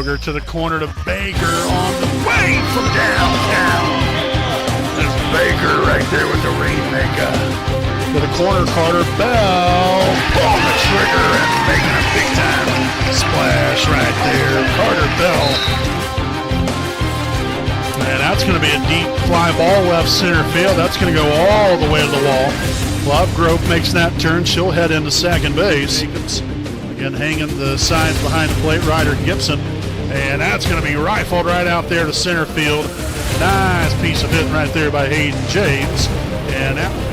Boger to the corner to Baker on the way from downtown. There's Baker right there with the rainmaker. To the corner, Carter Bell. Pulling the trigger and making a big time splash right there. Carter Bell. And that's going to be a deep fly ball left center field. That's going to go all the way to the wall. Lovegrove makes that turn. She'll head into second base. Again, hanging the signs behind the plate, Ryder Gibson. And that's going to be rifled right out there to center field. Nice piece of hitting right there by Hayden James. And that will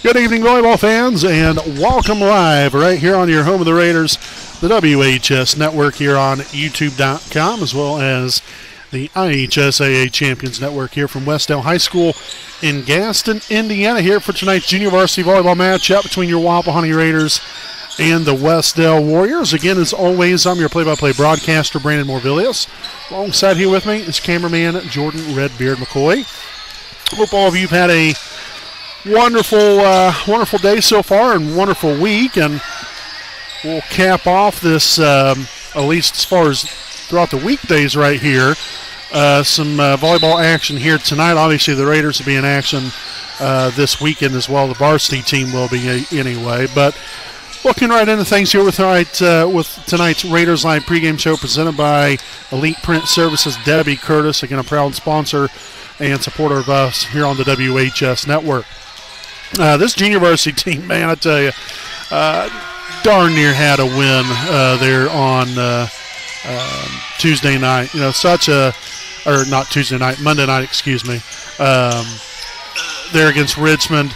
be. Good evening, volleyball fans, and welcome live right here on your home of the Raiders, the WHS Network here on YouTube.com, as well as the IHSAA Champions Network here from Wes-Del High School in Gaston, Indiana, here for tonight's junior varsity volleyball matchup between your Wapahani Raiders and the Wes-Del Warriors. Again, as always, I'm your play-by-play broadcaster, Brandon Morvillius. Alongside here with me is cameraman Jordan Redbeard McCoy. Hope all of you have had a wonderful day so far and wonderful week, and we'll cap off this, at least as far as throughout the weekdays right here, some volleyball action here tonight. Obviously, the Raiders will be in action this weekend as well. The varsity team will be anyway. But looking right into things here with tonight's Raiders Live pregame show presented by Elite Print Services, Debbie Curtis, again a proud sponsor and supporter of us here on the WHS Network. This junior varsity team, man, I tell you, darn near had a win there on Tuesday night. You know, Monday night, excuse me. There against Richmond.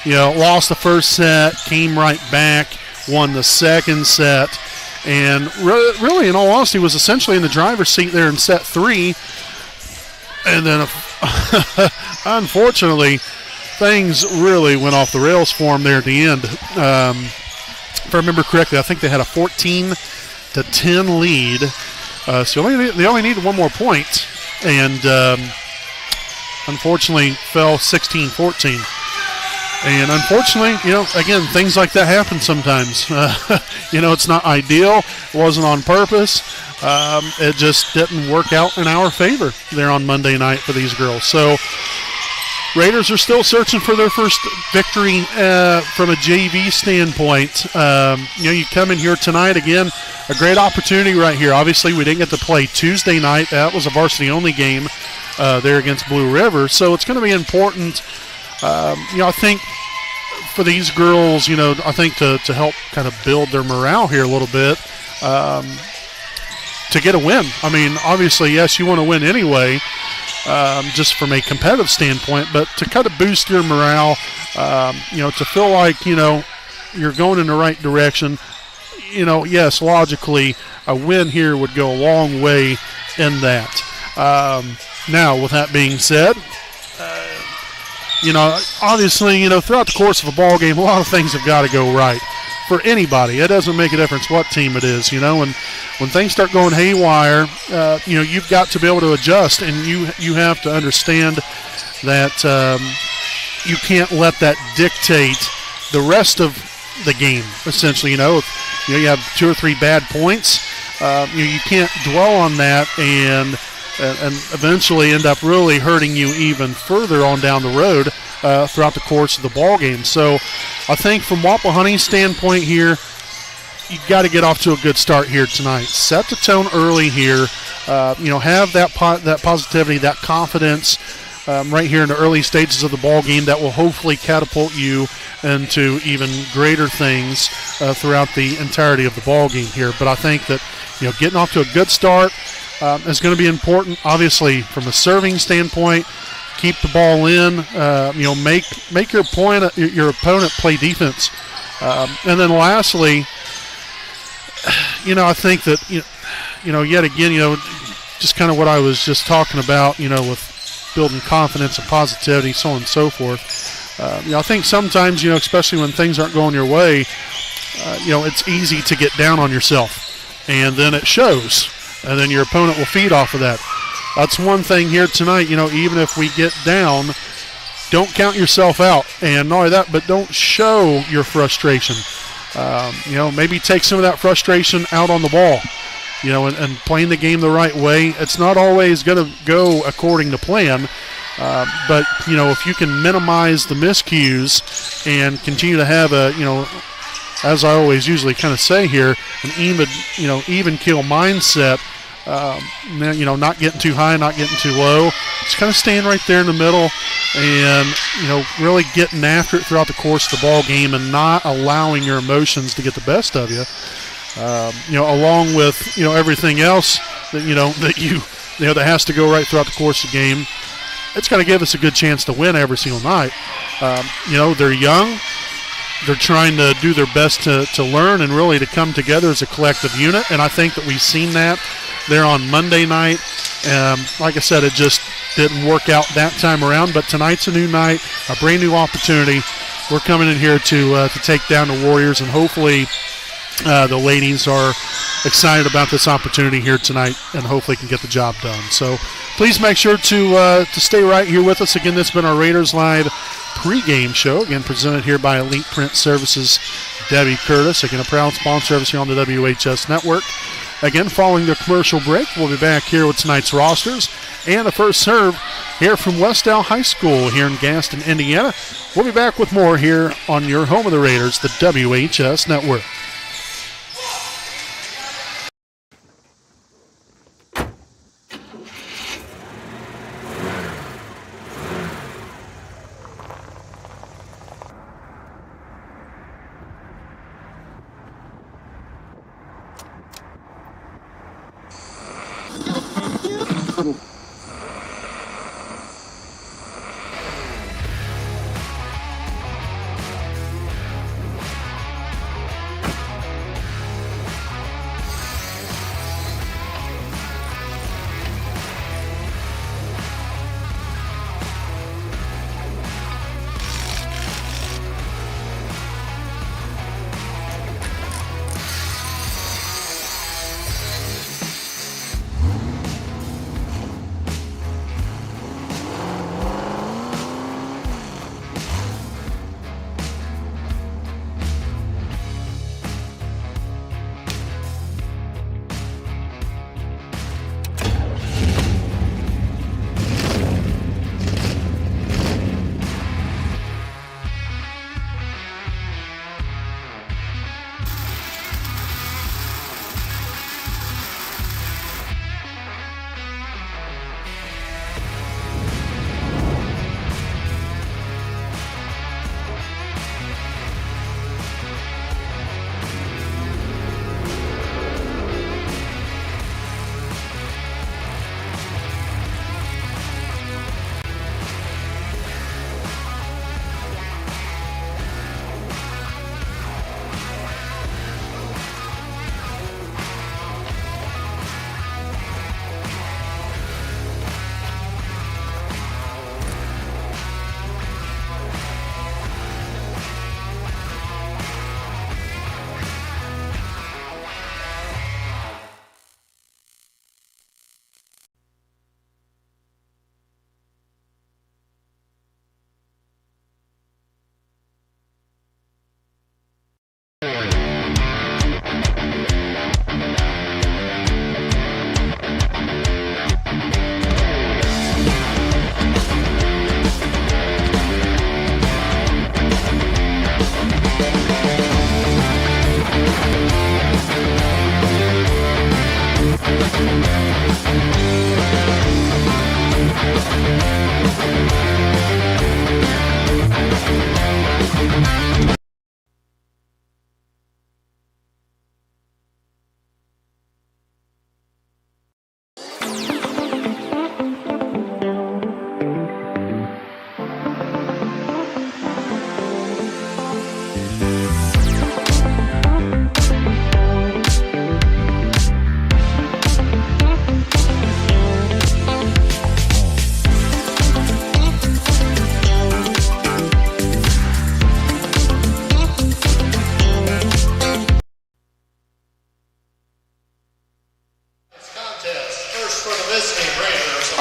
You know, lost the first set, came right back, won the second set, and really, in all honesty, was essentially in the driver's seat there in set 3. And then, unfortunately, things really went off the rails for them there at the end. If I remember correctly, I think they had a 14-10 lead. So they only needed one more point, and unfortunately fell 16-14. And unfortunately, you know, again, things like that happen sometimes. You know, it's not ideal. It wasn't on purpose. It just didn't work out in our favor there on Monday night for these girls. So Raiders are still searching for their first victory from a JV standpoint. You know, you come in here tonight, again, a great opportunity right here. Obviously, we didn't get to play Tuesday night. That was a varsity-only game there against Blue River. So it's going to be important, you know, I think for these girls, you know, I think to help kind of build their morale here a little bit, to get a win. I mean, obviously, yes, you want to win anyway, just from a competitive standpoint, but to kind of boost your morale, you know, to feel like, you know, you're going in the right direction. You know, yes, logically, a win here would go a long way in that. Now, with that being said, you know, obviously, you know, throughout the course of a ball game, a lot of things have got to go right for anybody. It doesn't make a difference what team it is, you know, and when things start going haywire, you know, you've got to be able to adjust, and you have to understand that you can't let that dictate the rest of the game, essentially. You know, if you have 2 or 3 bad points, you can't dwell on that and eventually end up really hurting you even further on down the road throughout the course of the ball game. So I think from Wapahani's standpoint here, you've got to get off to a good start here tonight. Set the tone early here. You know, have that positivity, that confidence right here in the early stages of the ball game that will hopefully catapult you into even greater things throughout the entirety of the ball game here. But I think that, you know, getting off to a good start is going to be important. Obviously, from a serving standpoint, keep the ball in. You know, make your opponent play defense. And then lastly, you know, I think that, you know, yet again, you know, just kind of what I was just talking about, you know, with building confidence and positivity, so on and so forth. You know, I think sometimes, you know, especially when things aren't going your way, you know, it's easy to get down on yourself, and then it shows, and then your opponent will feed off of that. That's one thing here tonight, you know, even if we get down, don't count yourself out. And not only that, but don't show your frustration. maybe take some of that frustration out on the ball, and playing the game the right way. It's not always going to go according to plan, but, if you can minimize the miscues and continue to have as I always usually kind of say here, an even keel mindset, not getting too high, not getting too low, just kind of staying right there in the middle and, really getting after it throughout the course of the ball game and not allowing your emotions to get the best of you, along with, everything else that that has to go right throughout the course of the game. It's going to give us a good chance to win every single night. They're young. They're trying to do their best to learn and really to come together as a collective unit, and I think that we've seen that there on Monday night. Like I said, it just didn't work out that time around, but tonight's a new night, a brand new opportunity. We're coming in here to take down the Warriors, and hopefully the ladies are excited about this opportunity here tonight and hopefully can get the job done. So please make sure to stay right here with us. Again, this has been our Raiders Live pregame show, again presented here by Elite Print Services, Debbie Curtis, again a proud sponsor of us here on the WHS Network. Again, following the commercial break, we'll be back here with tonight's rosters and the first serve here from Wes-Del High School here in Gaston, Indiana. We'll be back with more here on your home of the Raiders, the WHS Network.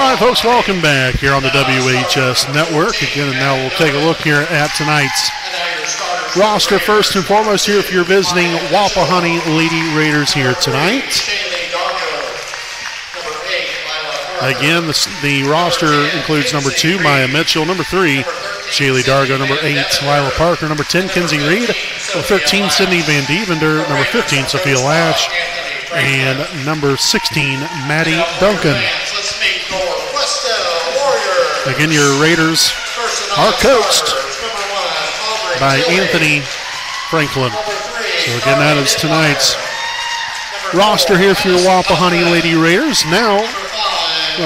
All right, folks, welcome back here on the WHS Network. Again, and now we'll take a look here at tonight's roster first and foremost here if you're visiting Wapahani Lady Raiders here tonight. Again, the roster includes number 2, Maya Mitchell, number 3, Shaylee Dargo, number 8, Lila Parker, number 10, Kenzie Reed, number 13, Sydney Van Devender, number 15, Sophia Lash, and number 16, Maddie Duncan. Again, your Raiders are coached by Anthony Franklin. So again, that is tonight's roster here for your Wapahani Lady Raiders. Now,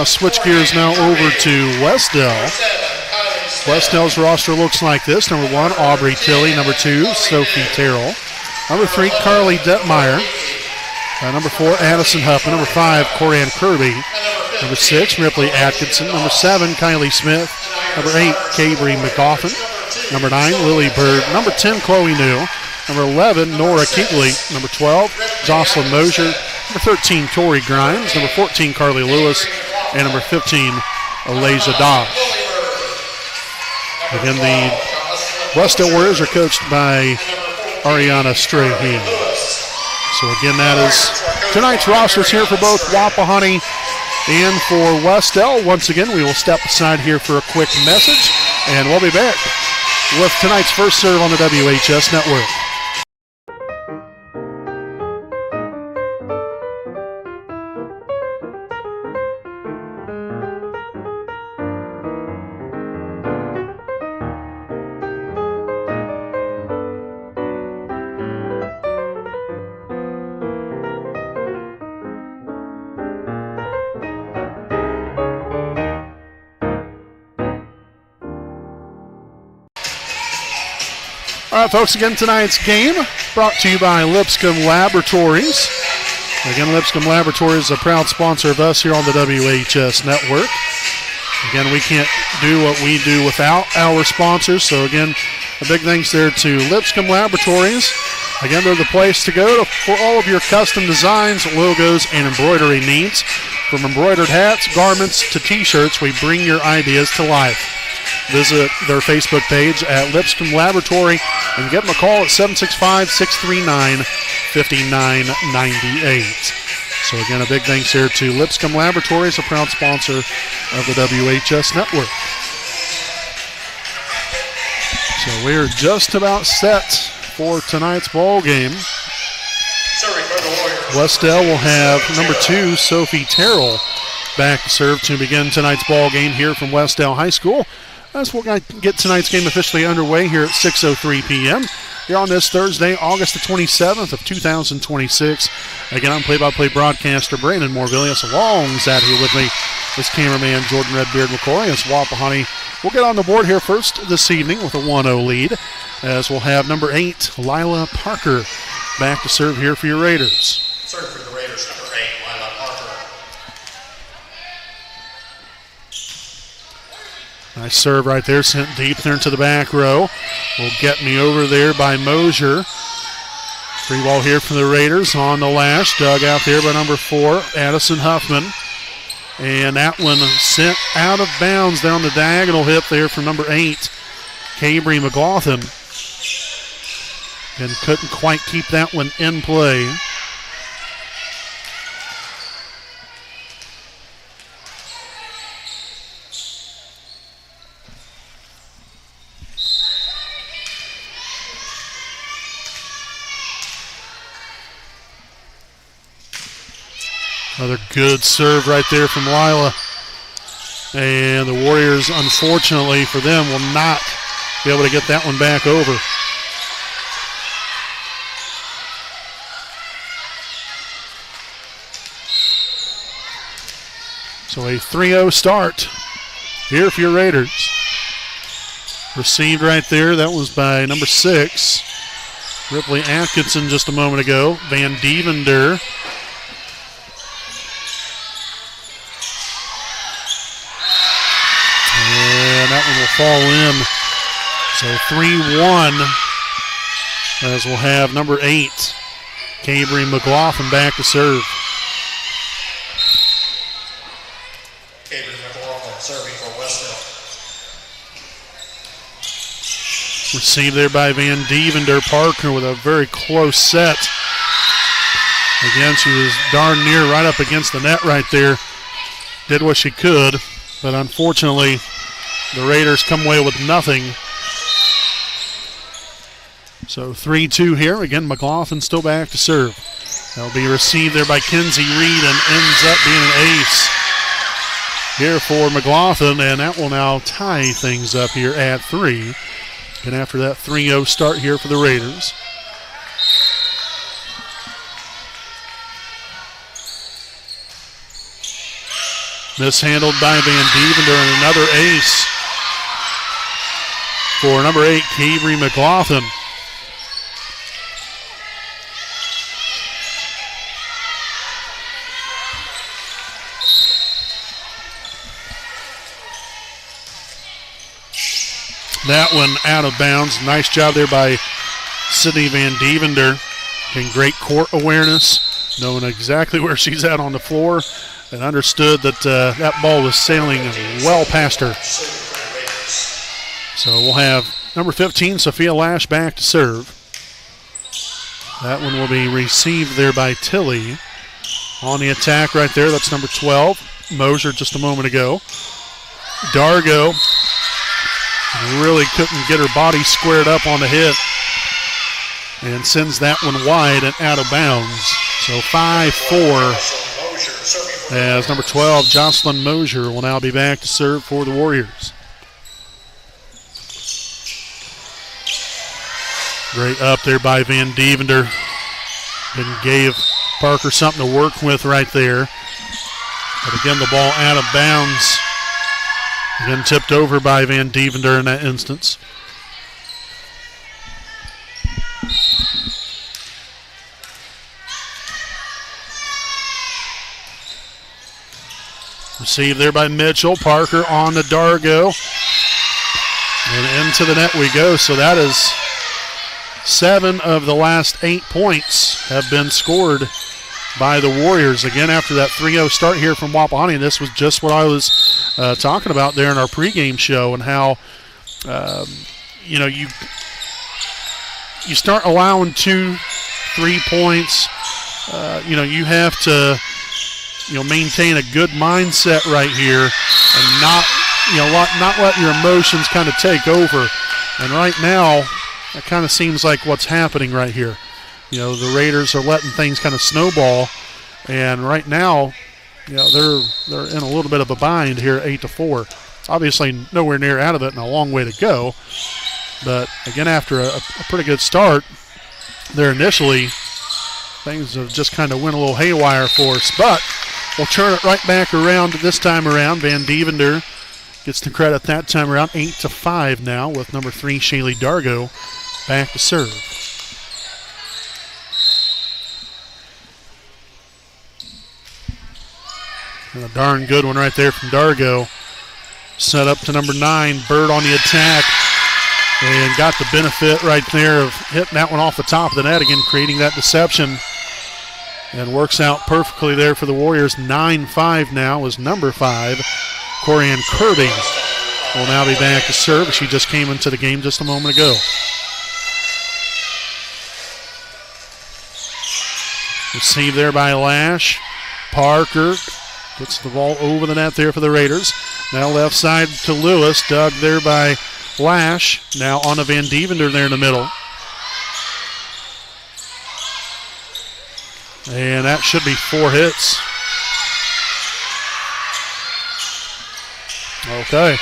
switch gears now over to Wes-Del. Wes-Del's roster looks like this. Number 1, Aubrey Tilley. Number 2, Sophie Terrell. Number 3, Carly Detmeyer. Number 4, Addison Huffman. Number 5, Corianne Kirby. Number 6, Ripley Atkinson. Number 7, Kylie Smith. Number 8, Cabry McGoffin. Number 9, Lily Bird. Number 10, Chloe New. Number 11, Nora Keegley. Number 12, Jocelyn Mosier. Number 13, Tori Grimes. Number 14, Carly Lewis. And number 15, Alasia Dodge. Again, the Wes-Del Warriors are coached by Ariana Strahan. So again, that is tonight's rosters here for both Wapahani and for Wes-Del. Once again, we will step aside here for a quick message, and we'll be back with tonight's first serve on the WHS Network. All right, folks, again, tonight's game brought to you by Lipscomb Laboratories. Again, Lipscomb Laboratories is a proud sponsor of us here on the WHS Network. Again, we can't do what we do without our sponsors. So, again, a big thanks there to Lipscomb Laboratories. Again, they're the place to go for all of your custom designs, logos, and embroidery needs. From embroidered hats, garments, to T-shirts, we bring your ideas to life. Visit their Facebook page at Lipscomb Laboratory and give them a call at 765-639-5998. So again, a big thanks here to Lipscomb Laboratories, a proud sponsor of the WHS Network. So we're just about set for tonight's ball game. Wes-Del will have number 2, Sophie Terrell, back to serve to begin tonight's ball game here from Wes-Del High School. As we'll get tonight's game officially underway here at 6:03 p.m. here on this Thursday, August the 27th of 2026. Again, I'm play-by-play broadcaster Brandon Morvillius. Alongside here with me is cameraman Jordan Redbeard McCoy. As Wapahani will get on the board here first this evening with a 1-0 lead, as we'll have number 8, Lila Parker, back to serve here for your Raiders. Serve for the Raiders, number 8, Lila Parker. Nice serve right there, sent deep there into the back row. Will get me over there by Mosier. Free ball here for the Raiders on the lash. Dug out there by number 4, Addison Huffman. And that one sent out of bounds down the diagonal hip there from number 8, Cabry McLaughlin. And couldn't quite keep that one in play. Another good serve right there from Lila. And the Warriors, unfortunately for them, will not be able to get that one back over. So a 3-0 start here for your Raiders. Received right there. That was by number 6, Ripley Atkinson, just a moment ago. Van Devender. And that one will fall in. So 3-1, as we'll have number 8, Cabry McLaughlin, back to serve. Serving for Wes-Del. Received there by Van Devender. Parker with a very close set. Again, she was darn near right up against the net right there. Did what she could, but unfortunately, the Raiders come away with nothing. So 3-2 here. Again, McLaughlin still back to serve. That'll be received there by Kinsey Reed and ends up being an ace here for McLaughlin, and that will now tie things up here at 3. And after that 3-0 start here for the Raiders. Mishandled by Van Devender, and another ace for number 8, Cabry McLaughlin. That one out of bounds. Nice job there by Sydney Van Devender. Getting great court awareness, knowing exactly where she's at on the floor, and understood that that ball was sailing well past her. So we'll have number 15, Sophia Lash, back to serve. That one will be received there by Tilly. On the attack right there, that's number 12, Mosier, just a moment ago. Dargo really couldn't get her body squared up on the hit and sends that one wide and out of bounds. So 5-4 as number 12, Jocelyn Mosier, will now be back to serve for the Warriors. Great up there by Van Devender. And gave Parker something to work with right there. But again, the ball out of bounds. Again, tipped over by Van Devender in that instance. Received there by Mitchell. Parker on to Dargo. And into the net we go. So that is 7 of the last 8 points have been scored by the Warriors. Again, after that 3-0 start here from Wapahani, this was just what I was talking about there in our pregame show, and how you start allowing 2-3 points. You have to maintain a good mindset right here and not let your emotions kind of take over. And right now, that kind of seems like what's happening right here. The Raiders are letting things kind of snowball, and right now, they're in a little bit of a bind here, 8-4. Obviously, nowhere near out of it, and a long way to go. But again, after a pretty good start there initially, things have just kind of went a little haywire for us. But we'll turn it right back around this time around. Van Devender gets the credit that time around, 8-5 now, with number 3, Shaylee Dargo, back to serve. And a darn good one right there from Dargo. Set up to number 9, Bird on the attack. And got the benefit right there of hitting that one off the top of the net again, creating that deception. And works out perfectly there for the Warriors. 9-5 now is number 5, Corianne Kirby, will now be back to serve. She just came into the game just a moment ago. Received there by Lash. Parker gets the ball over the net there for the Raiders. Now left side to Lewis. Dug there by Lash. Now on to Van Devender there in the middle. And that should be 4 hits. Okay.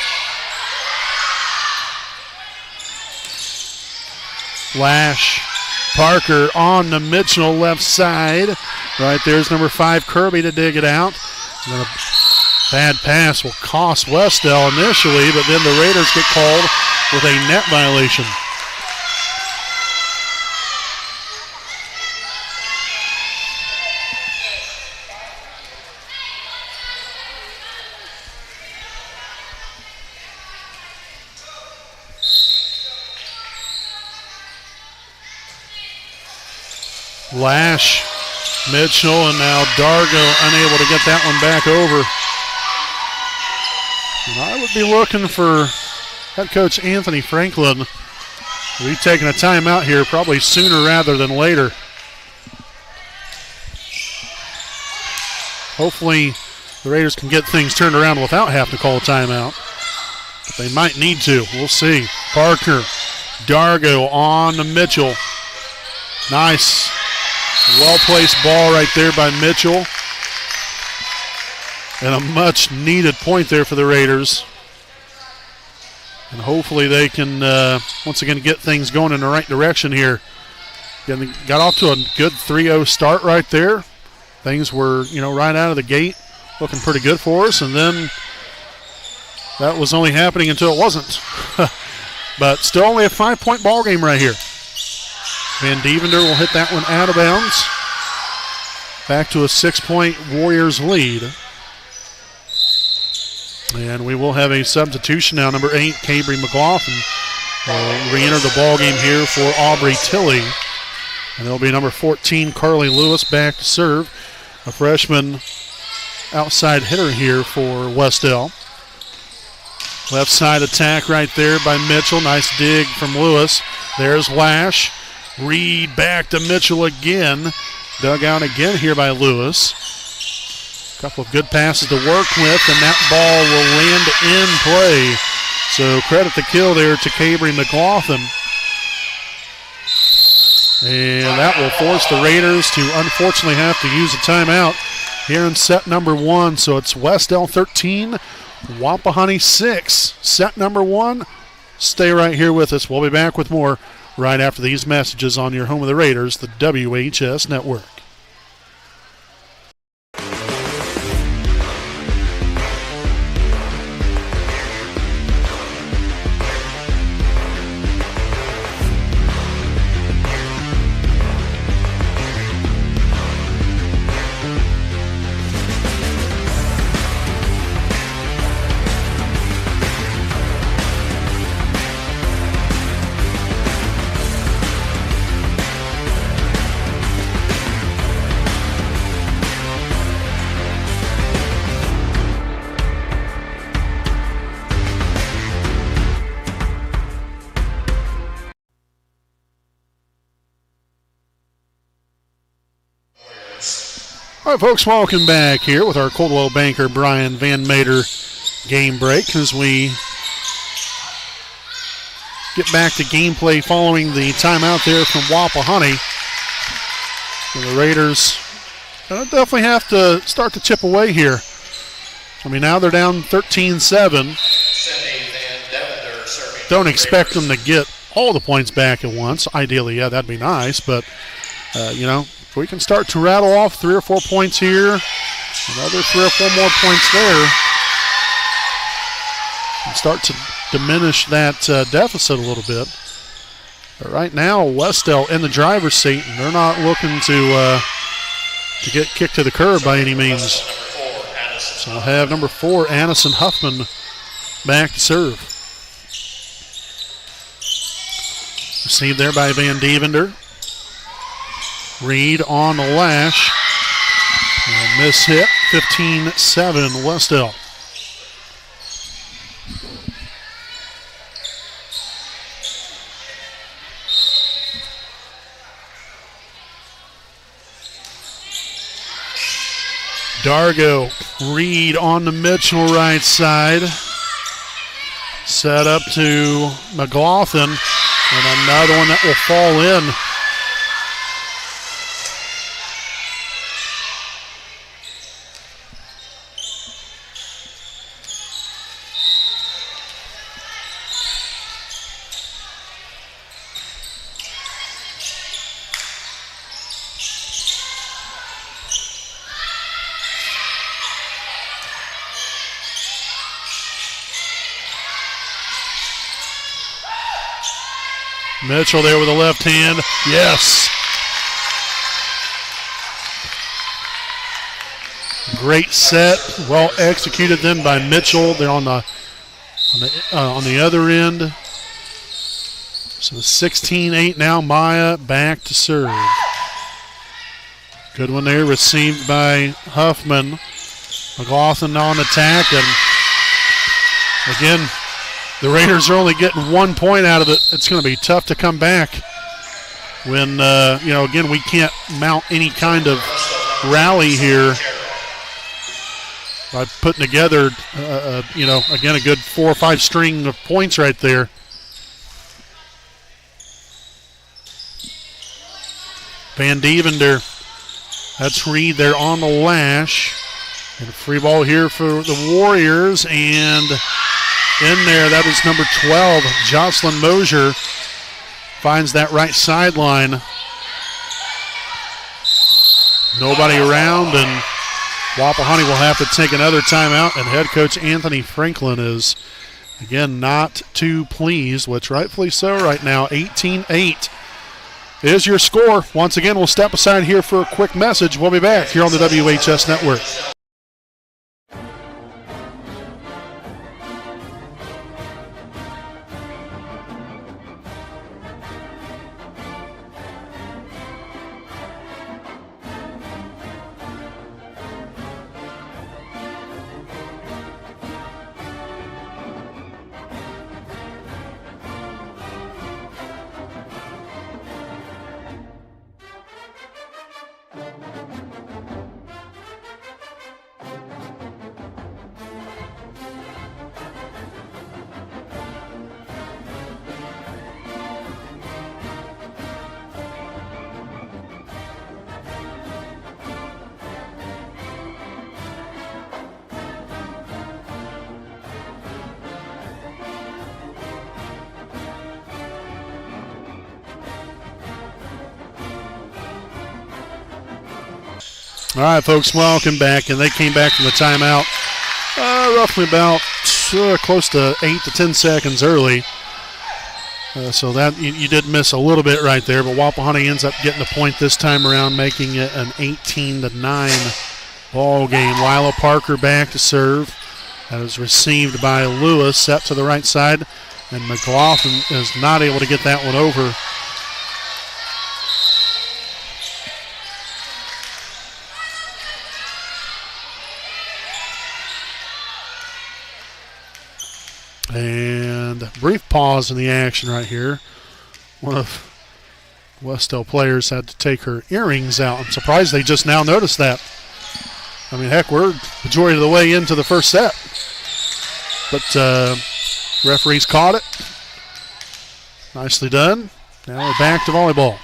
Lash. Parker on to Mitchell, left side. Right there's number 5, Kirby, to dig it out. And then a bad pass will cost Wes-Del initially, but then the Raiders get called with a net violation. Lash, Mitchell, and now Dargo unable to get that one back over. And I would be looking for head coach Anthony Franklin We'll be taking a timeout here probably sooner rather than later. Hopefully the Raiders can get things turned around without having to call a timeout. But they might need to. We'll see. Parker, Dargo on to Mitchell. Nice. Well-placed ball right there by Mitchell. And a much-needed point there for the Raiders. And hopefully they can, once again, get things going in the right direction here. Again, got off to a good 3-0 start right there. Things were, right out of the gate looking pretty good for us. And then that was only happening until it wasn't. But still only a 5-point ball game right here. Van Devender will hit that one out of bounds. Back to a 6-point Warriors lead. And we will have a substitution now. Number 8, Cabry McLaughlin will re-enter the ball game here for Aubrey Tilley. And it'll be number 14, Carly Lewis, back to serve. A freshman outside hitter here for Wes-Del. Left side attack right there by Mitchell. Nice dig from Lewis. There's Lash. Reed back to Mitchell again. Dug out again here by Lewis. Couple of good passes to work with, and that ball will land in play. So credit the kill there to Cabry McLaughlin. And that will force the Raiders to unfortunately have to use a timeout here in set number 1. So it's Wes-Del 13, Wapahani 6. Set number 1. Stay right here with us. We'll be back with more right after these messages on your home of the Raiders, the WHS Network. All right, folks, welcome back here with our Coldwell Banker Brian Van Mater game break as we get back to gameplay following the timeout there from Wapahani. And the Raiders definitely have to start to chip away here. I mean, now they're down 13-7. Don't expect them to get all the points back at once. Ideally, yeah, that'd be nice, but, if we can start to rattle off 3 or 4 points here, another 3 or 4 more points there, and start to diminish that deficit a little bit. But right now, Wes-Del in the driver's seat, and they're not looking to get kicked to the curb by any means. So we'll have number 4, Addison Huffman, back to serve. Received there by Van Devender. Reed on the Lash. And miss hit, 15-7 Wes-Del. Dargo, Reed on the Mitchell right side. Set up to McLaughlin. And another one that will fall in. Mitchell there with the left hand. Yes. Great set. Well executed then by Mitchell. They're on the other end. So 16-8 now. Maya back to serve. Good one there. Received by Huffman. McLaughlin on attack. And again, the Raiders are only getting 1 point out of it. It's going to be tough to come back when, again, we can't mount any kind of rally here by putting together, again, a good 4 or 5 string of points right there. Van Devender, that's Reed there on the lash. And a free ball here for the Warriors, and in there, that is number 12, Jocelyn Mosier, finds that right sideline. Nobody around, and Wapahani will have to take another timeout, and head coach Anthony Franklin is, again, not too pleased, which rightfully so right now. 18-8 is your score. Once again, we'll step aside here for a quick message. We'll be back here on the WHS Network. All right, folks, welcome back. And they came back from the timeout roughly about close to 8 to 10 seconds early. So that you did miss a little bit right there, but Wapahani ends up getting a point this time around, making it an 18-9 ball game. Lila Parker back to serve. That is received by Lewis, set to the right side, and McLaughlin is not able to get that one over. And brief pause in the action right here. One of Wes-Del players had to take her earrings out. I'm surprised they just now noticed that. I mean, heck, we're majority of the way into the first set. But referees caught it. Nicely done. Now we're back to volleyball.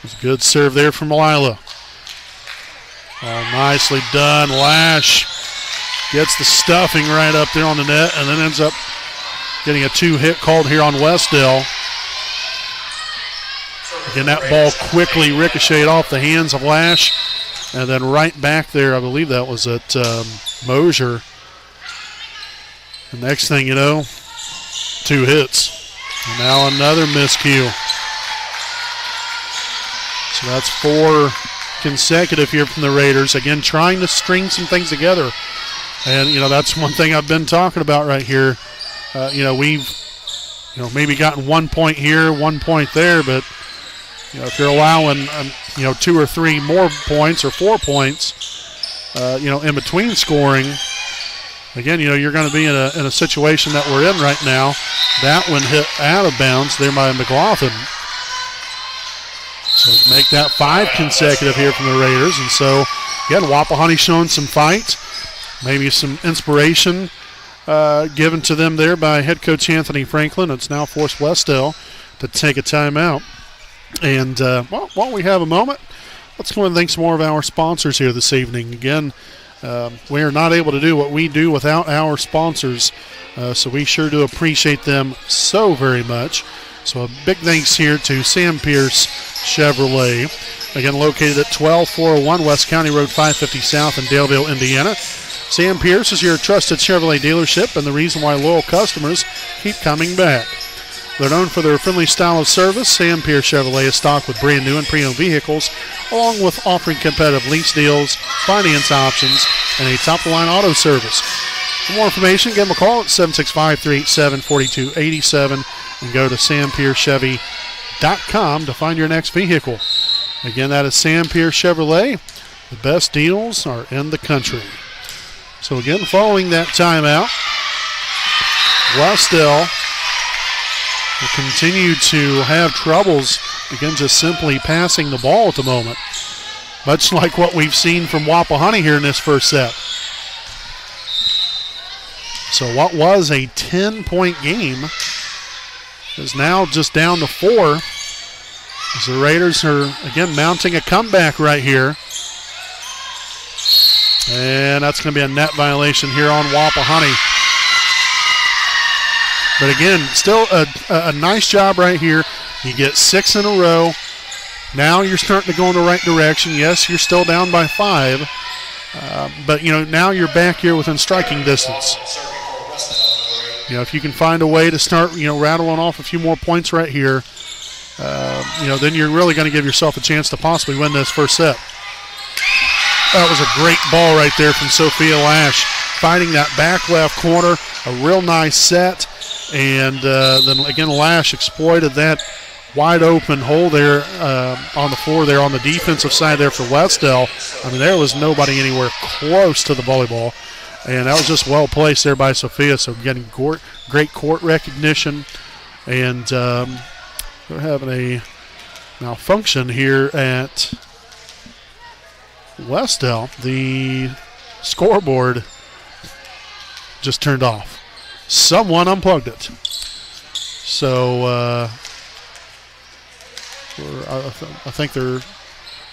It's a good serve there from Lila. Oh, nicely done. Lash gets the stuffing right up there on the net and then ends up getting a 2-hit called here on Wes-Del. Again, that ball quickly ricocheted off the hands of Lash and then right back there, I believe that was at Mosier. The next thing you know, 2 hits. And now another miscue. So that's 4 consecutive here from the Raiders. Again, trying to string some things together. And, that's one thing I've been talking about right here. We've, maybe gotten 1 point here, 1 point there, but, if you're allowing, 2 or 3 more points or 4 points, in between scoring, again, you're going to be in a situation that we're in right now. That one hit out of bounds there by McLaughlin. So make that 5 consecutive here from the Raiders. And so, again, Wapahani showing some fight. Maybe some inspiration given to them there by head coach Anthony Franklin. It's now forced Wes-Del to take a timeout. And while we have a moment, let's go and thank some more of our sponsors here this evening. Again, we are not able to do what we do without our sponsors, so we sure do appreciate them so very much. So a big thanks here to Sam Pierce Chevrolet, again located at 12401 West County Road 550 South in Daleville, Indiana. Sam Pierce is your trusted Chevrolet dealership and the reason why loyal customers keep coming back. They're known for their friendly style of service. Sam Pierce Chevrolet is stocked with brand new and pre-owned vehicles, along with offering competitive lease deals, finance options, and a top-of-the-line auto service. For more information, give them a call at 765-387-4287 and go to sampierchevy.com to find your next vehicle. Again, that is Sam Pierce Chevrolet. The best deals are in the country. So again, following that timeout, Wes-Del will continue to have troubles, again, just simply passing the ball at the moment, much like what we've seen from Wapahani here in this first set. So what was a 10-point game is now just down to 4, as the Raiders are, again, mounting a comeback right here. And that's going to be a net violation here on Wapahani. But again, still a nice job right here. You get 6 in a row. Now you're starting to go in the right direction. Yes, you're still down by 5. But, now you're back here within striking distance. If you can find a way to start, rattling off a few more points right here, then you're really going to give yourself a chance to possibly win this first set. That was a great ball right there from Sophia Lash, finding that back left corner, a real nice set, and then again Lash exploited that wide open hole there on the floor there on the defensive side there for Wes-Del. I mean, there was nobody anywhere close to the volleyball, and that was just well placed there by Sophia. So getting great court recognition, and we're having a malfunction here at Wes-Del. The scoreboard just turned off. Someone unplugged it. So I think they're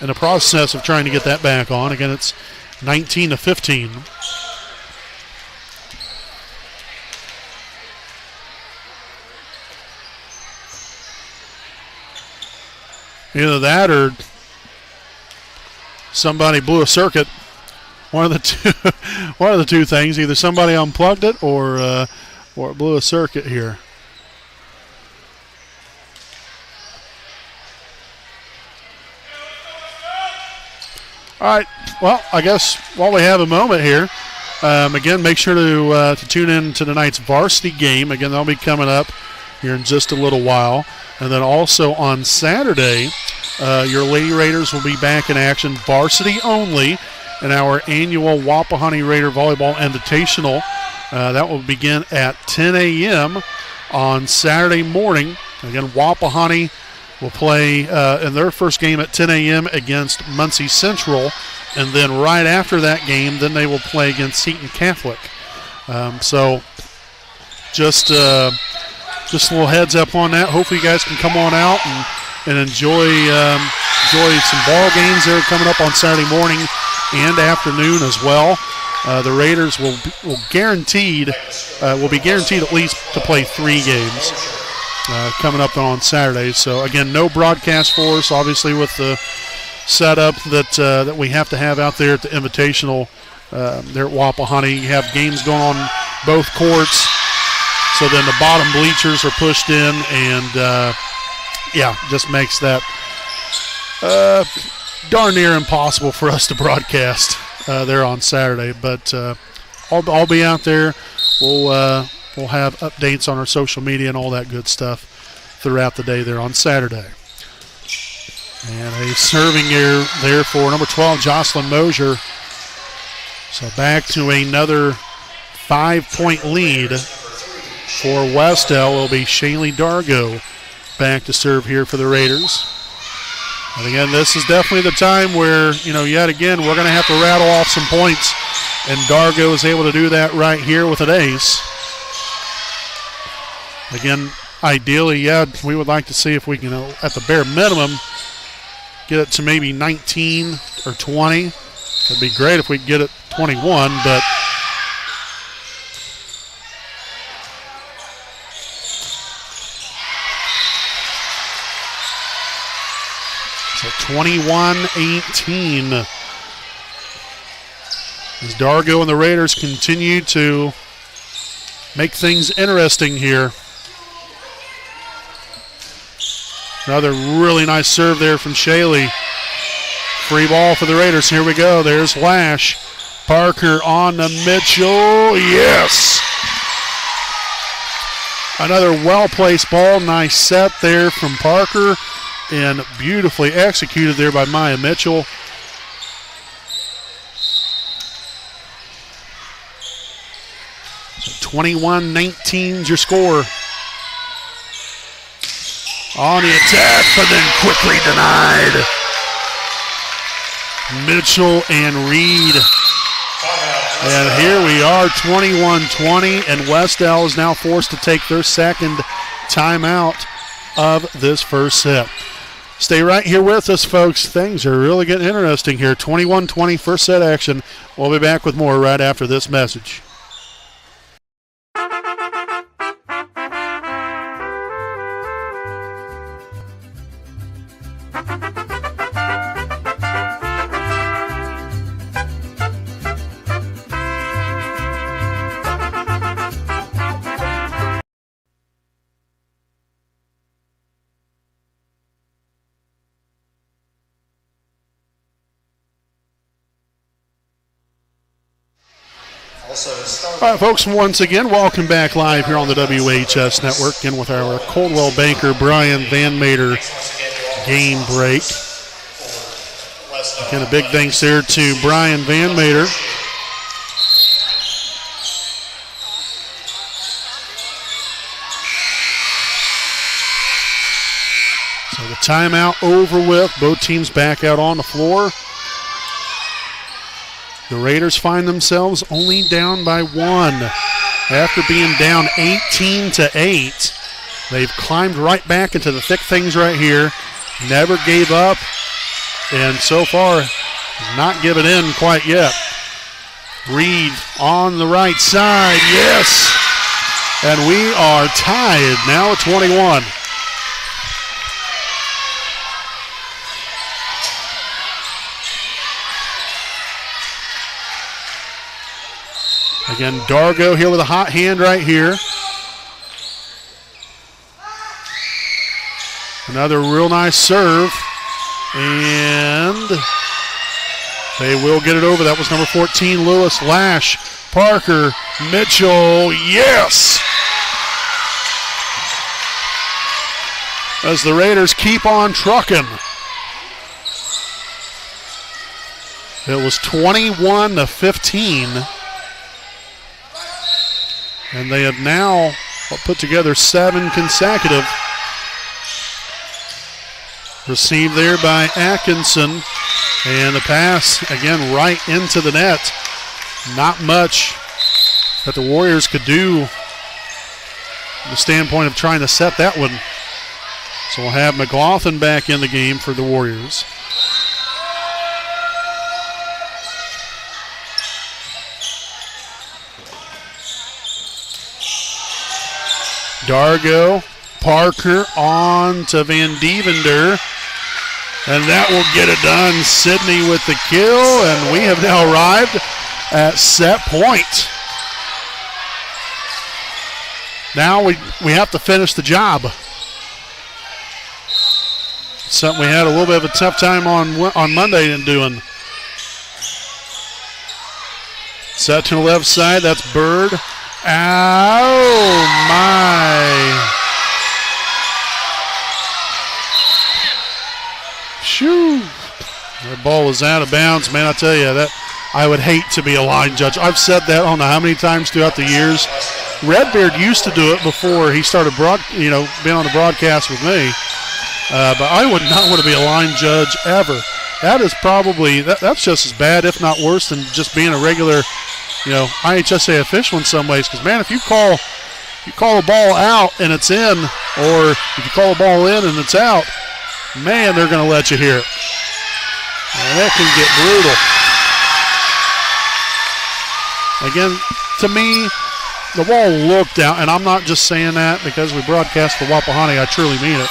in the process of trying to get that back on. Again, it's 19-15. Either that or somebody blew a circuit. One of the two things. Either somebody unplugged it or it blew a circuit here. All right. Well, I guess while we have a moment here, again, make sure to tune in to tonight's varsity game. Again, that'll be coming up here in just a little while. And then also on Saturday, your Lady Raiders will be back in action, varsity only, in our annual Wapahani Raider Volleyball Invitational. That will begin at 10 a.m. on Saturday morning. Again, Wapahani will play in their first game at 10 a.m. against Muncie Central, and then right after that game, then they will play against Seton Catholic. So just a little heads up on that. Hopefully you guys can come on out and enjoy some ball games there coming up on Saturday morning and afternoon as well. The Raiders will be guaranteed at least to play 3 games coming up on Saturday. So again, no broadcast for us, obviously, with the setup that we have to have out there at the Invitational there at Wapahani. You have games going on both courts. So then the bottom bleachers are pushed in, and just makes that darn near impossible for us to broadcast there on Saturday. But I'll be out there. We'll have updates on our social media and all that good stuff throughout the day there on Saturday. And a serving error there for number 12, Jocelyn Mosier. So back to another 5-point lead. For Wes-Del will be Shaylee Dargo back to serve here for the Raiders. And again, this is definitely the time where, yet again, we're going to have to rattle off some points. And Dargo is able to do that right here with an ace. Again, ideally, we would like to see if we can, at the bare minimum, get it to maybe 19 or 20. It'd be great if we could get it 21, but so 21-18. As Dargo and the Raiders continue to make things interesting here. Another really nice serve there from Shaylee. Free ball for the Raiders. Here we go. There's Lash. Parker on to Mitchell. Yes! Another well-placed ball. Nice set there from Parker. And beautifully executed there by Maya Mitchell. So 21-19 is your score. On the attack, but then quickly denied. Mitchell and Reed. And here we are, 21-20, and Wes-Del is now forced to take their second timeout of this first set. Stay right here with us, folks. Things are really getting interesting here. 21-20 first set action. We'll be back with more right after this message. All right, folks, once again, welcome back live here on the WHS Network, and with our Coldwell Banker Brian Van Mater game break. Again, a big thanks there to Brian Van Mater. So the timeout over with. Both teams back out on the floor. The Raiders find themselves only down by one. After being down 18-8, they've climbed right back into the thick things right here. Never gave up, and so far not given in quite yet. Reed on the right side, yes! And we are tied now at 21. Again, Dargo here with a hot hand right here. Another real nice serve. And they will get it over. That was number 14, Lewis. Lash, Parker, Mitchell, yes! As the Raiders keep on trucking. It was 21-15. And they have now put together 7 consecutive. Received there by Atkinson. And the pass, again, right into the net. Not much that the Warriors could do from the standpoint of trying to set that one. So we'll have McLaughlin back in the game for the Warriors. Dargo, Parker on to Van Devender, and that will get it done. Sydney with the kill, and we have now arrived at set point. Now we have to finish the job. Something we had a little bit of a tough time on Monday in doing. Set to the left side, that's Bird. Oh, my. Shoo. That ball was out of bounds. Man, I tell you, that I would hate to be a line judge. I've said that I don't know how many times throughout the years. Redbeard used to do it before he started being on the broadcast with me. But I would not want to be a line judge ever. That is probably, that's just as bad, if not worse, than just being a regular IHSA official in some ways. Because, man, if you call a ball out and it's in, or if you call a ball in and it's out, man, they're going to let you hear it. And that can get brutal. Again, to me, the ball looked out, and I'm not just saying that because we broadcast for Wapahani. I truly mean it.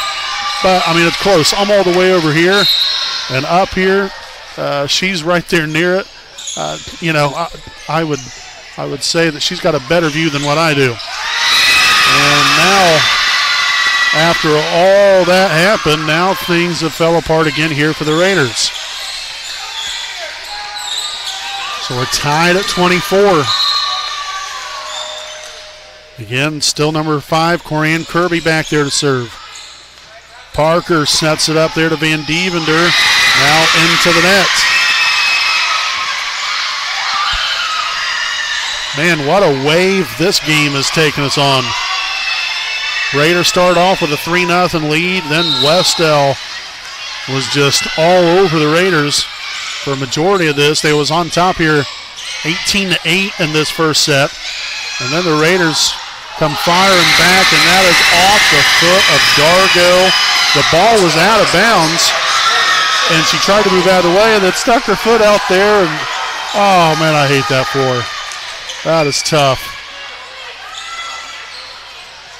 But, I mean, it's close. I'm all the way over here and up here. She's right there near it. I would say that she's got a better view than what I do. And now, after all that happened, now things have fell apart again here for the Raiders. So we're tied at 24. Again, still number 5, Corianne Kirby back there to serve. Parker sets it up there to Van Devender. Now into the net. Man, what a wave this game has taken us on. Raiders start off with a 3-0 lead. Then Wes-Del was just all over the Raiders for a majority of this. They was on top here 18-8 in this first set. And then the Raiders come firing back, and that is off the foot of Dargo. The ball was out of bounds, and she tried to move out of the way, and then stuck her foot out there. And oh, man, I hate that for her. That is tough.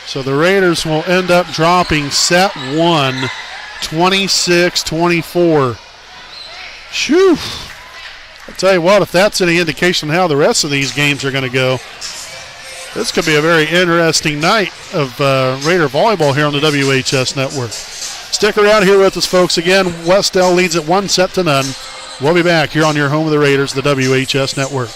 So the Raiders will end up dropping set 1, 26-24. Shoo. I'll tell you what, if that's any indication of how the rest of these games are going to go, this could be a very interesting night of Raider volleyball here on the WHS Network. Stick around here with us, folks. Again, Wes-Del leads at 1-0. We'll be back here on your home of the Raiders, the WHS Network.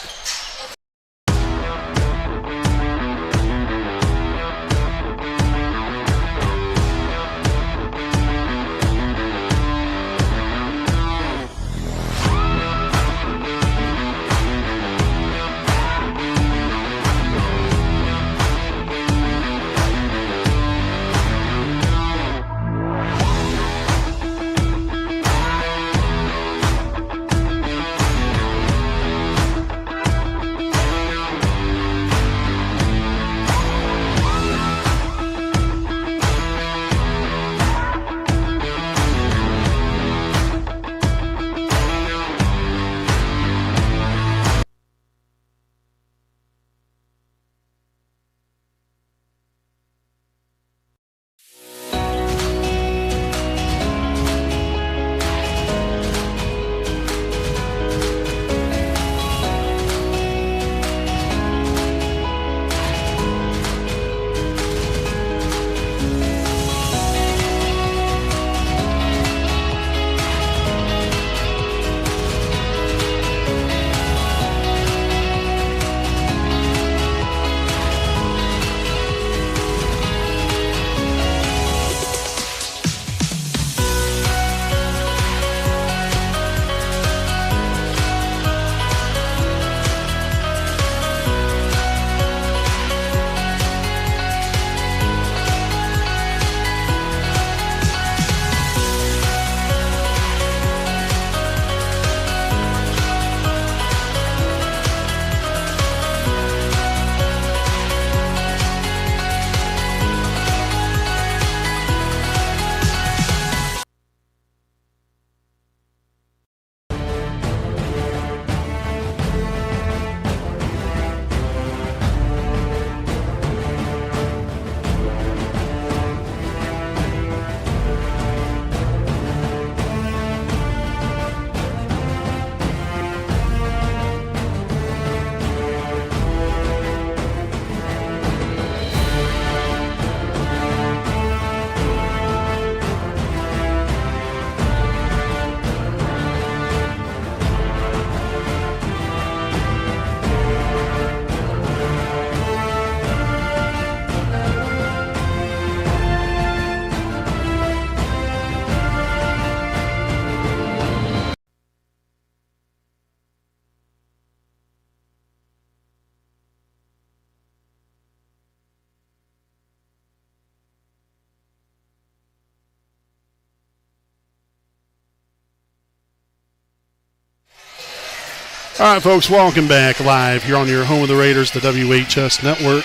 All right, folks, welcome back live here on your home of the Raiders, the WHS Network.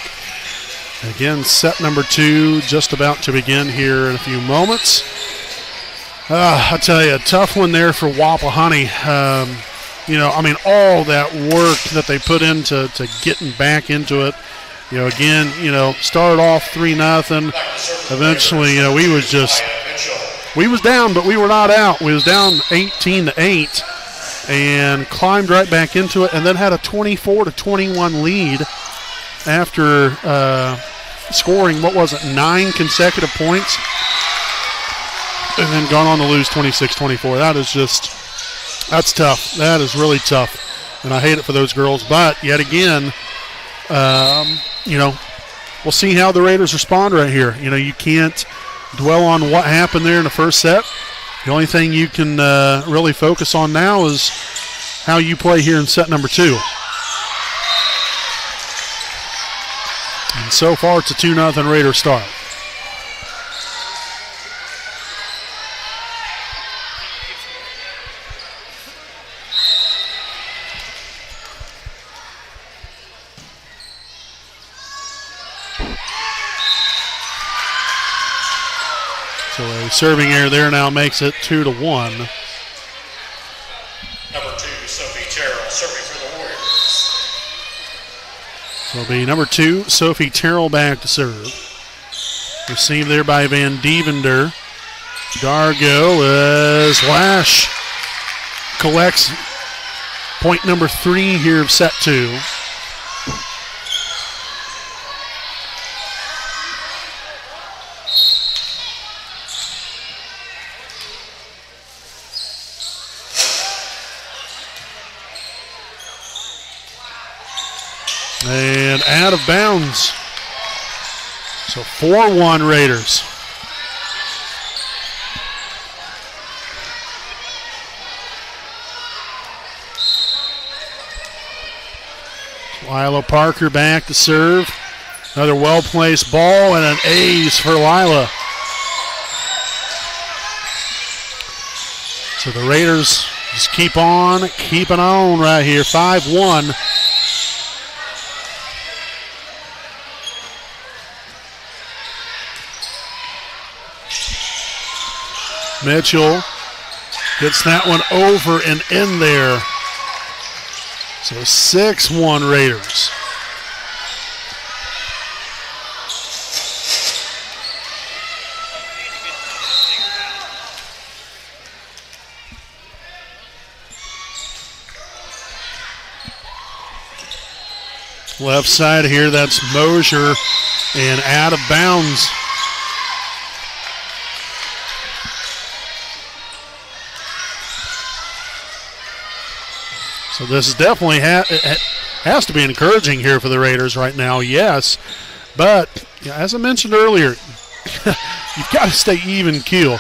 Again, set number 2 just about to begin here in a few moments. I tell you, a tough one there for Wapahani. All that work that they put into getting back into it. Started off 3-0. Eventually, we was down, but we were not out. We was down 18-8. And climbed right back into it, and then had a 24-21 lead after scoring, 9 consecutive points, and then gone on to lose 26-24. That's tough. That is really tough, and I hate it for those girls. But yet again, we'll see how the Raiders respond right here. You can't dwell on what happened there in the first set. The only thing you can really focus on now is how you play here in set number 2. And so far, it's a 2-0 Raider start. So a serving error there now makes it 2-1. Number 2, Sophie Terrell, serving for the Warriors. So it'll be number 2, Sophie Terrell back to serve. Received there by Van Devender. Dargo as Lash collects point number 3 here of set 2. And out of bounds. So 4-1 Raiders. Lila Parker back to serve. Another well-placed ball and an ace for Lila. So the Raiders just keep on keeping on right here. 5-1. Mitchell gets that one over and in there. So 6-1 Raiders. Left side here, that's Mosier, and out of bounds. So this is definitely has to be encouraging here for the Raiders right now, yes. But as I mentioned earlier, you've got to stay even keel.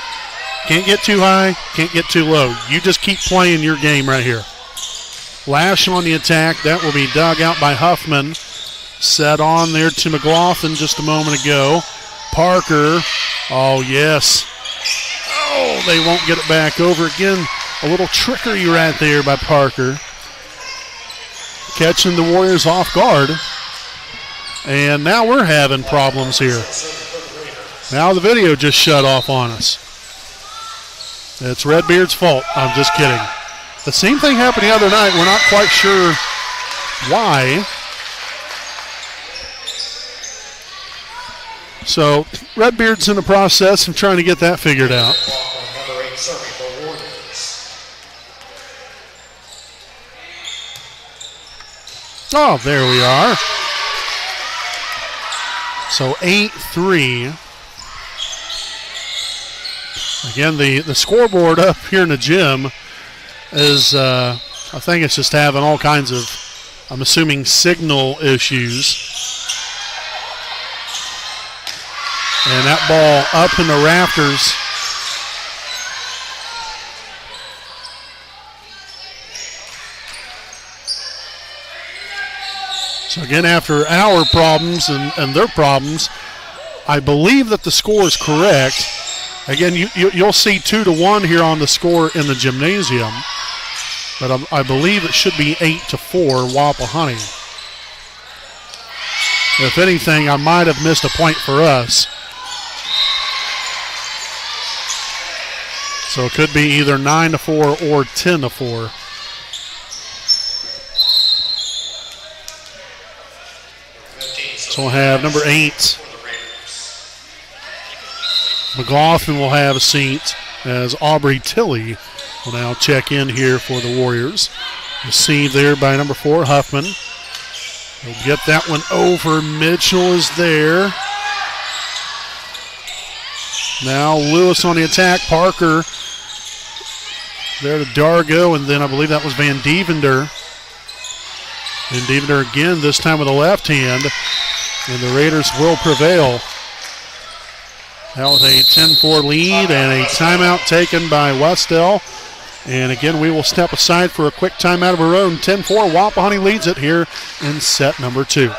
Can't get too high, can't get too low. You just keep playing your game right here. Lash on the attack. That will be dug out by Huffman. Set on there to McLaughlin just a moment ago. Parker. Oh, yes. Oh, they won't get it back over again. A little trickery right there by Parker. Catching the Warriors off guard. And now we're having problems here. Now the video just shut off on us. It's Redbeard's fault. I'm just kidding. The same thing happened the other night. We're not quite sure why. So Redbeard's in the process of trying to get that figured out. Number 8, serving for Warriors. Oh, there we are. So 8-3. Again, the scoreboard up here in the gym is, I think it's just having all kinds of, I'm assuming, signal issues. And that ball up in the rafters. So again, after our problems and their problems, I believe that the score is correct. Again, you'll see 2-1 here on the score in the gymnasium, but I believe it should be 8-4 Wapahani. If anything, I might have missed a point for us. So it could be either 9-4 or 10-4. So we'll have number 8. McLaughlin will have a seat as Aubrey Tilley will now check in here for the Warriors. Received there by number 4, Huffman. He'll get that one over. Mitchell is there. Now Lewis on the attack. Parker there to Dargo, and then I believe that was Van Devender. Van Devender again, this time with a left hand, and the Raiders will prevail. That was a 10-4 lead and a timeout taken by Wes-Del. And again, we will step aside for a quick timeout of our own. 10-4, Wapahani leads it here in set number 2.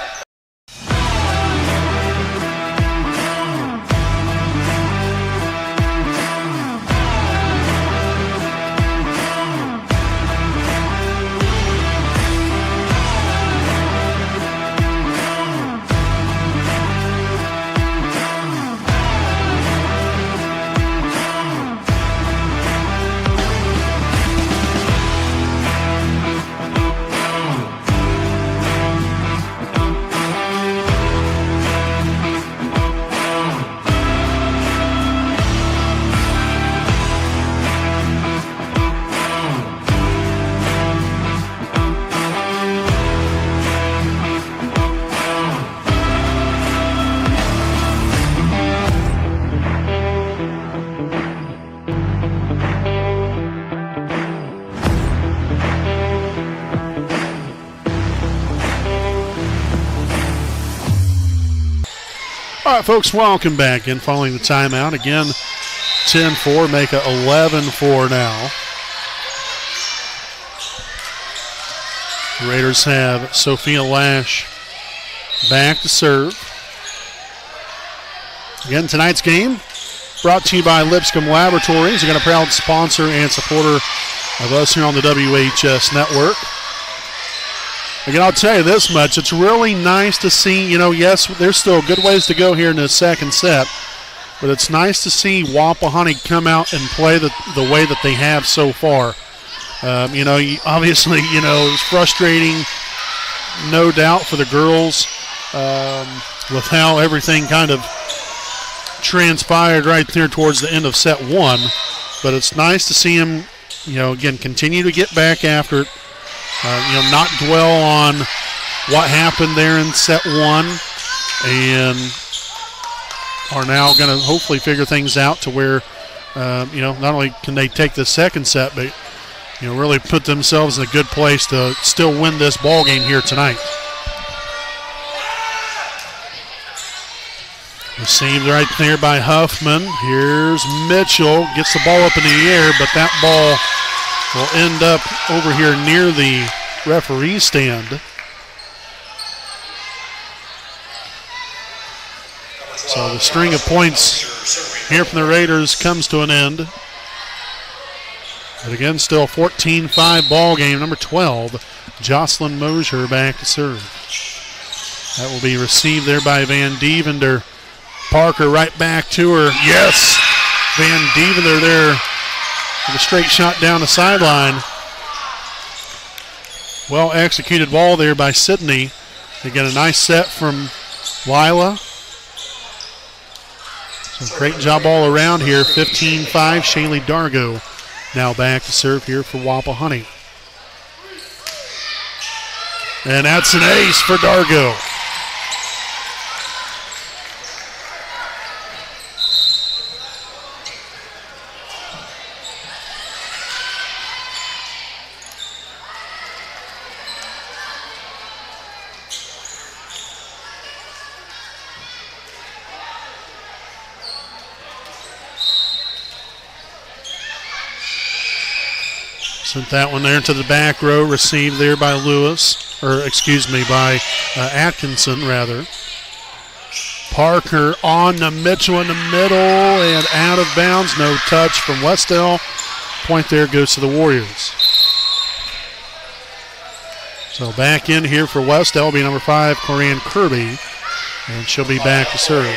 All right, folks, welcome back. And following the timeout, again, 10-4, make it 11-4 now. The Raiders have Sophia Lash back to serve. Again, tonight's game brought to you by Lipscomb Laboratories. Again, a proud sponsor and supporter of us here on the WHS Network. Again, I'll tell you this much. It's really nice to see, yes, there's still good ways to go here in the second set, but it's nice to see Wapahani come out and play the way that they have so far. Obviously, it's frustrating, no doubt, for the girls with how everything kind of transpired right there towards the end of set one. But it's nice to see them, again, continue to get back after it. Not dwell on what happened there in set one, and are now going to hopefully figure things out to where, not only can they take the second set, but, really put themselves in a good place to still win this ball game here tonight. Received right there by Huffman. Here's Mitchell. Gets the ball up in the air, but that ball will end up over here near the referee stand. So the string of points here from the Raiders comes to an end. But again, still 14-5 ball game. Number 12, Jocelyn Mosier back to serve. That will be received there by Van Devender. Parker right back to her. Yes! Van Devender there with a straight shot down the sideline. Well executed ball there by Sydney. They get a nice set from Lila. So great job all around here. 15-5, Shaylee Dargo now back to serve here for Wapahani. And that's an ace for Dargo. Sent that one there to the back row, received there by by Atkinson, rather. Parker on to Mitchell in the middle and out of bounds. No touch from Wes-Del. Point there goes to the Warriors. So back in here for Wes-Del will be number 5, Corianne Kirby, and she'll be back to serve.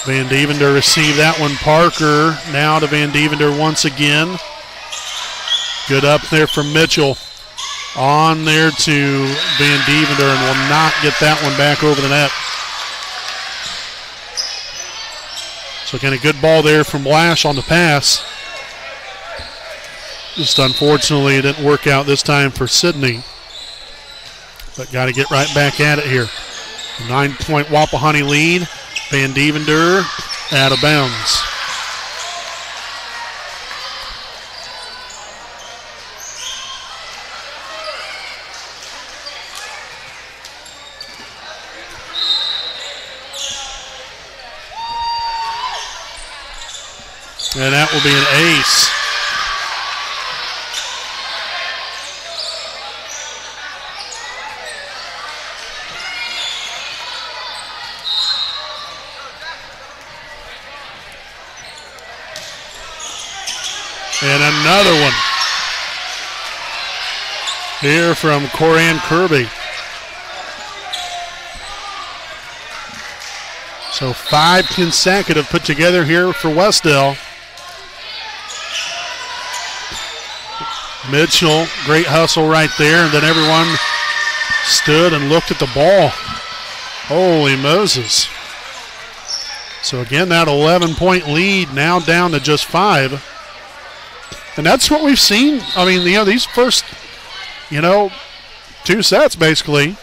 Van Devender received that one. Parker now to Van Devender once again. Good up there from Mitchell. On there to Van Devender and will not get that one back over the net. So again, a good ball there from Lash on the pass. Just unfortunately it didn't work out this time for Sydney. But got to get right back at it here. 9-point Wapahani lead. Van Devender out of bounds. And that will be an ace. And another one here from Corianne Kirby. So 5 consecutive put together here for Wes-Del. Mitchell, great hustle right there, and then everyone stood and looked at the ball. Holy Moses. So again, that 11-point lead now down to just 5. And that's what we've seen. I mean, these first, 2 sets basically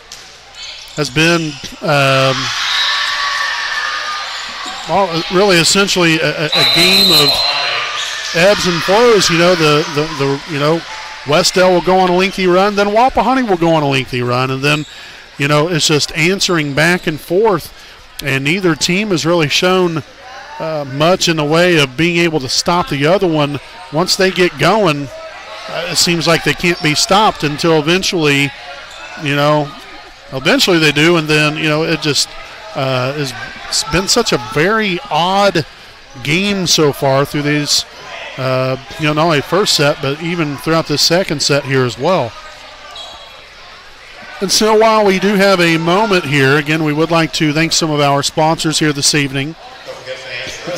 has been, really essentially a game of ebbs and flows. Wes-Del will go on a lengthy run, then Wapahani will go on a lengthy run, and then, it's just answering back and forth, and neither team has really shown much in the way of being able to stop the other one. Once they get going, it seems like they can't be stopped until eventually they do, and then, it just it's been such a very odd game so far through these, not only first set, but even throughout this second set here as well. And so while we do have a moment here, again, we would like to thank some of our sponsors here this evening.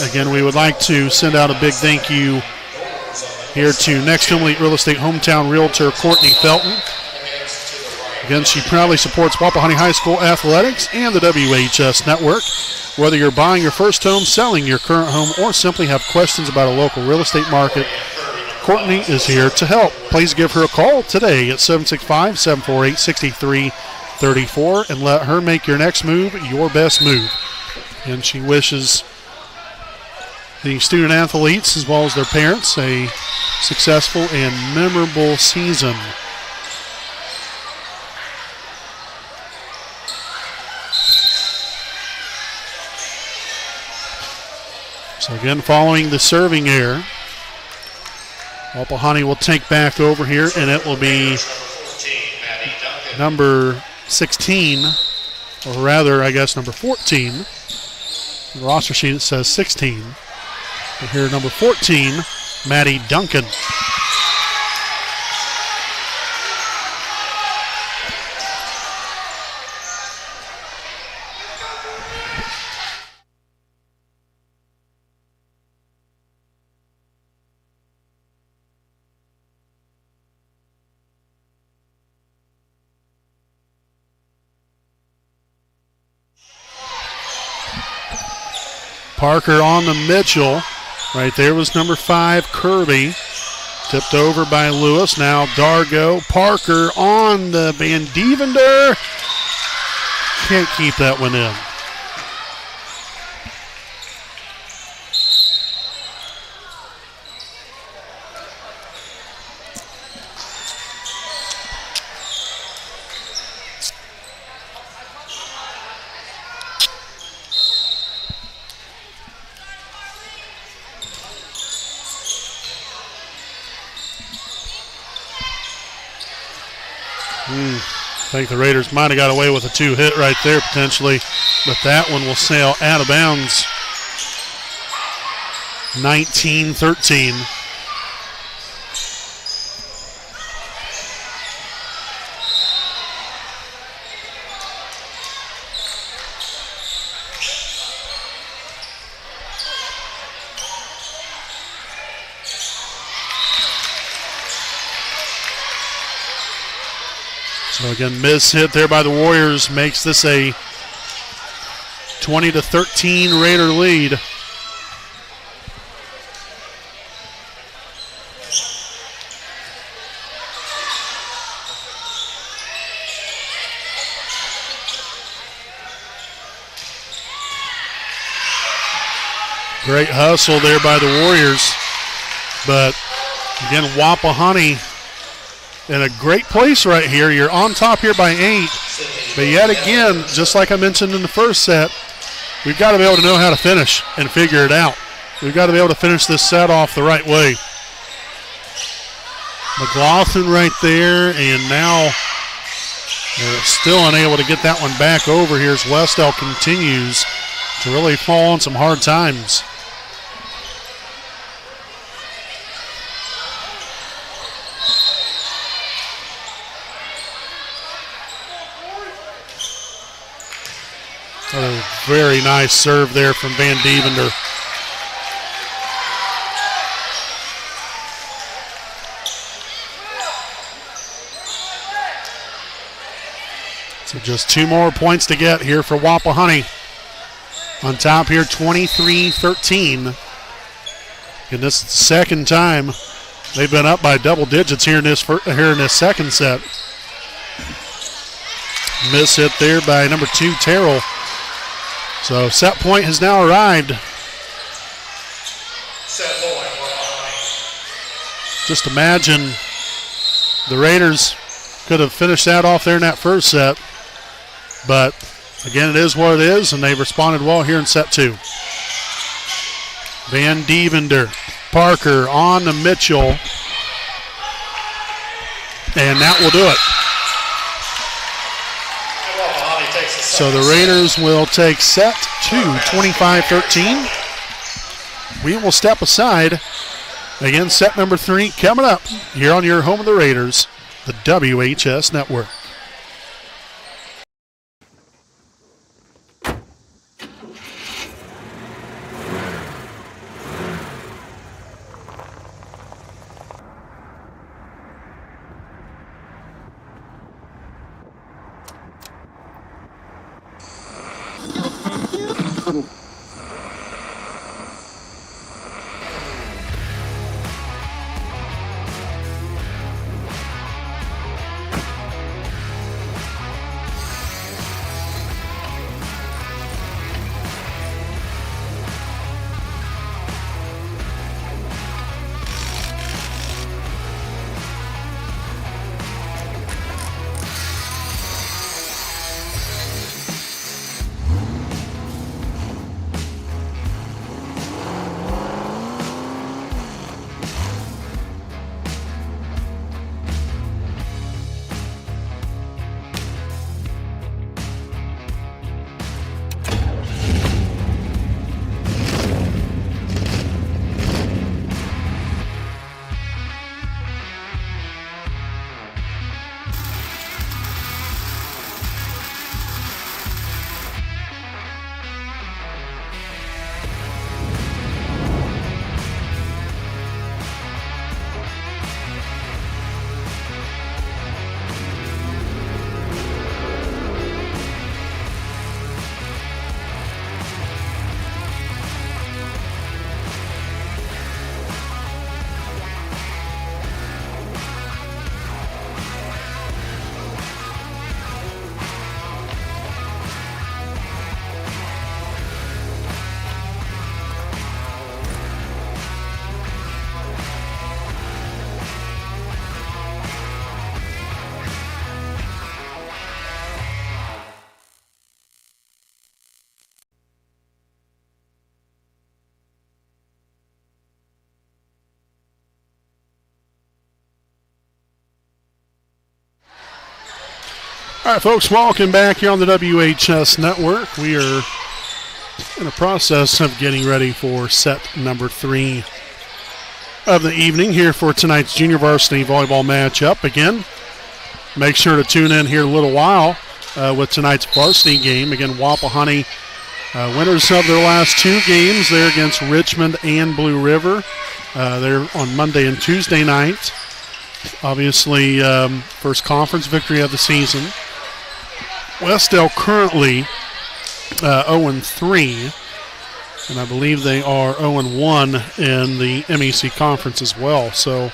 Again, we would like to send out a big thank you here to Next Home Elite Real Estate hometown realtor Courtney Felton. Again, she proudly supports Wapahani High School athletics and the WHS Network. Whether you're buying your first home, selling your current home, or simply have questions about a local real estate market, Courtney is here to help. Please give her a call today at 765-748-6334 and let her make your next move your best move. And she wishes the student athletes as well as their parents a successful and memorable season. So again, following the serving error, Wapahani will take back over here, and it will be number 16, or rather, I guess, number 14. The roster sheet, it says 16. But here, number 14, Maddie Duncan. Parker on the Mitchell. Right there was number 5, Kirby. Tipped over by Lewis. Now Dargo. Parker on the Van Devender. Can't keep that one in. I think the Raiders might have got away with a 2-hit right there potentially, but that one will sail out of bounds. 19-13. So again, miss hit there by the Warriors makes this a 20-13 Raider lead. Great hustle there by the Warriors, but again, Wapahani in a great place right here. You're on top here by 8. But yet again, just like I mentioned in the first set, we've got to be able to know how to finish and figure it out. We've got to be able to finish this set off the right way. McLaughlin right there, and now they're still unable to get that one back over here as Wes-Del continues to really fall on some hard times. A very nice serve there from Van Devender. So just 2 more points to get here for Wapahani. On top here, 23-13. And this is the second time they've been up by double digits here in this second set. Miss hit there by number 2, Terrell. So set point has now arrived. Just imagine The Raiders could have finished that off there in that first set. But, again, it is what it is, and they've responded well here in set 2. Van Devender, Parker on to Mitchell. And that will do it. So the Raiders will take set 2, 25-13. We will step aside. Again, set number 3 coming up here on your home of the Raiders, the WHS Network. All right, folks, welcome back here on the WHS Network. We are in the process of getting ready for set number 3 of the evening here for tonight's junior varsity volleyball matchup. Again, make sure to tune in here a little while with tonight's varsity game. Again, Wapahani winners of their last 2 games. They're against Richmond and Blue River. They're on Monday and Tuesday night. Obviously, first conference victory of the season. Wes-Del currently 0-3, and I believe they are 0-1 in the MEC conference as well. So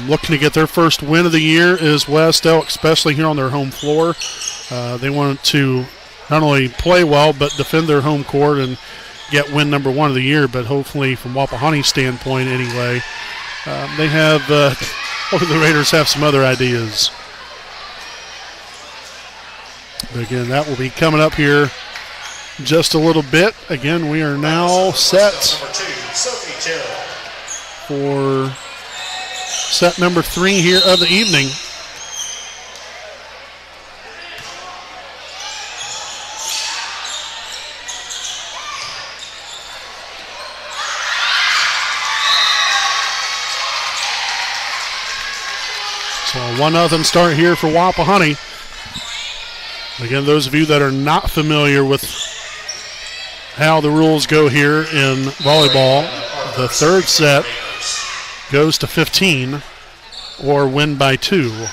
looking to get their first win of the year is Wes-Del, especially here on their home floor. They want to not only play well but defend their home court and get win number 1 of the year. But hopefully, from Wapahani's standpoint anyway, they have, or the Raiders have some other ideas. But again, that will be coming up here just a little bit. Again, we are now set for set number 3 here of the evening. So a 1-0 start here for Wapahani. Again, those of you that are not familiar with how the rules go here in volleyball, the third set goes to 15 or win by 2.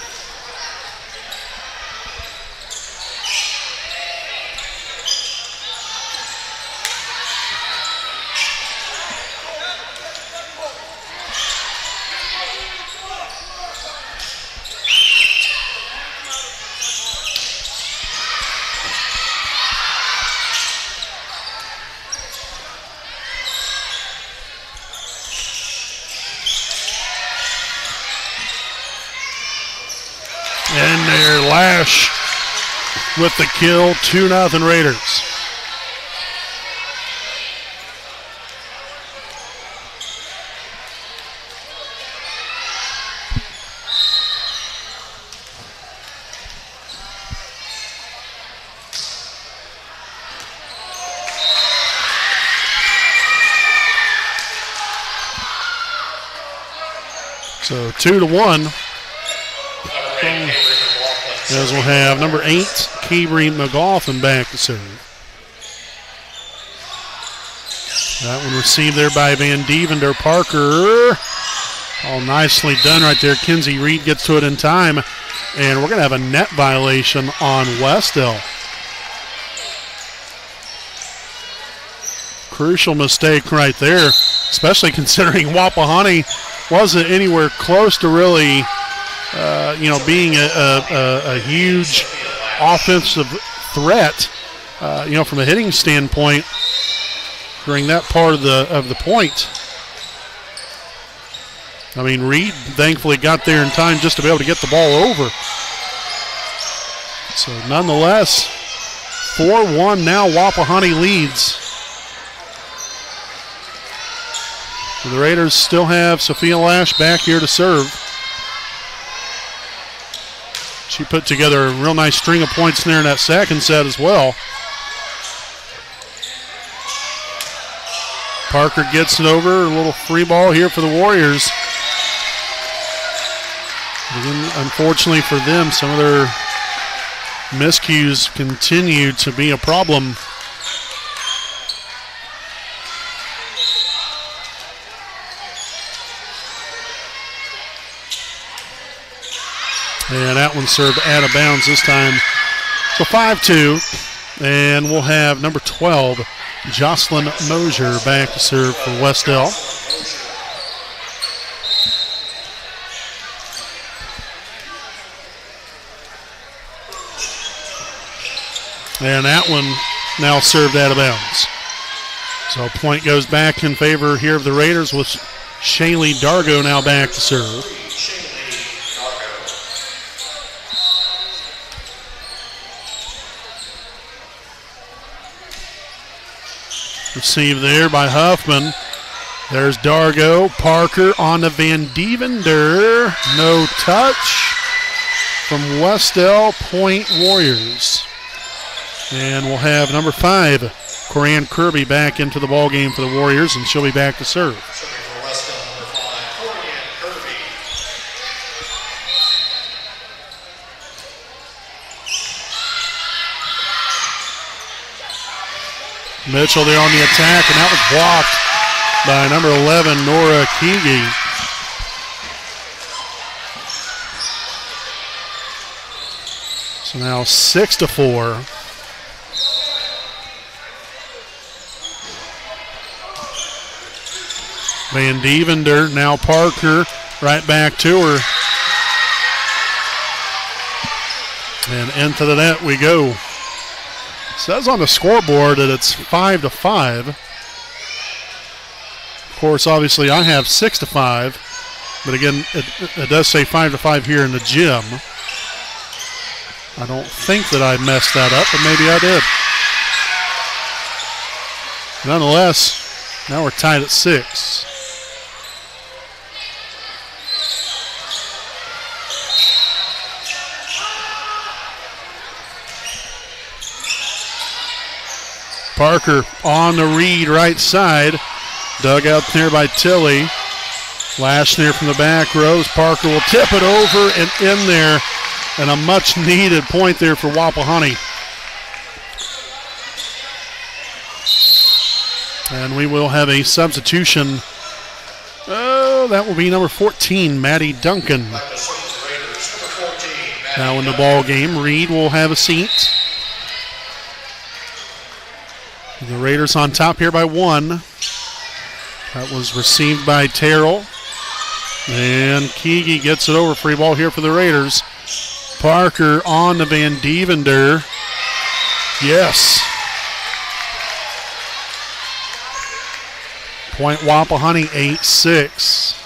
there. Lash with the kill. 2-0 Raiders. So 2-1. As we'll have number 8, Cabry McGoffin back to serve. That one received there by Van Devender. Parker. All nicely done right there. Kinsey Reed gets to it in time. And we're going to have a net violation on Wes-Del. Crucial mistake right there, especially considering Wapahani wasn't anywhere close to really, being a huge offensive threat, from a hitting standpoint during that part of the point. I mean, Reed thankfully got there in time just to be able to get the ball over. So nonetheless, 4-1 now. Wapahani leads. The Raiders still have Sophia Lash back here to serve. She put together a real nice string of points there in that second set as well. Parker gets it over. A little free ball here for the Warriors. Again, unfortunately for them, some of their miscues continue to be a problem. And that one served out of bounds this time. So 5-2. And we'll have number 12, Jocelyn Mosier, back to serve for Wes-Del. And that one now served out of bounds. So point goes back in favor here of the Raiders with Shaylee Dargo now back to serve. Received there by Huffman. There's Dargo. Parker on to Van Devender. No touch from Wes-Del. Point Warriors. And we'll have number 5, Corinne Kirby, back into the ball game for the Warriors, and she'll be back to serve. Mitchell there on the attack, and that was blocked by number 11, Nora Keegi. So now 6-4. Van Devender, now Parker, right back to her. And into the net we go. Says on the scoreboard that it's 5-5. Of course, obviously I have 6-5, but again, it does say 5-5 here in the gym. I don't think that I messed that up, but maybe I did. Nonetheless, now we're tied at 6. Parker on the read right side. Dug out there by Tilly. Lash there from the back rows. Parker will tip it over and in there. And a much needed point there for Wapahani. And we will have a substitution. Oh, that will be number 14, Maddie Duncan. Now in the ball game, Reed will have a seat. The Raiders on top here by 1. That was received by Terrell. And Keegi gets it over. Free ball here for the Raiders. Parker on to Van Devender. Yes. Point Wapahani 8-6.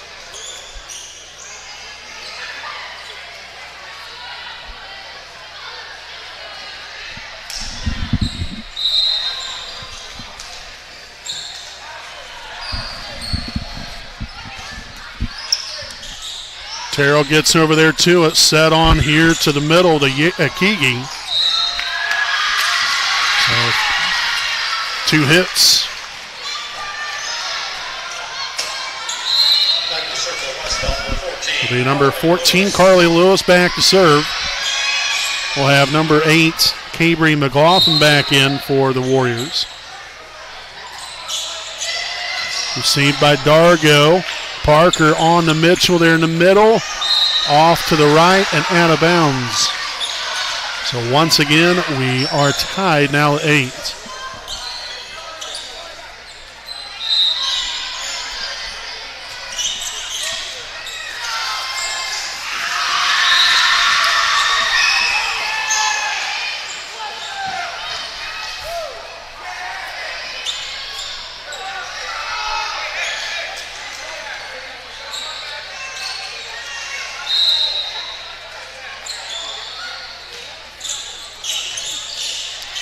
Terrell gets over there to it, set on here to the middle to Akigi. So 2 hits. Will be number 14, Carly Lewis, back to serve. We'll have number 8, Cabry McLaughlin, back in for the Warriors. Received by Dargo. Parker on to Mitchell there in the middle. Off to the right and out of bounds. So once again, we are tied now at 8.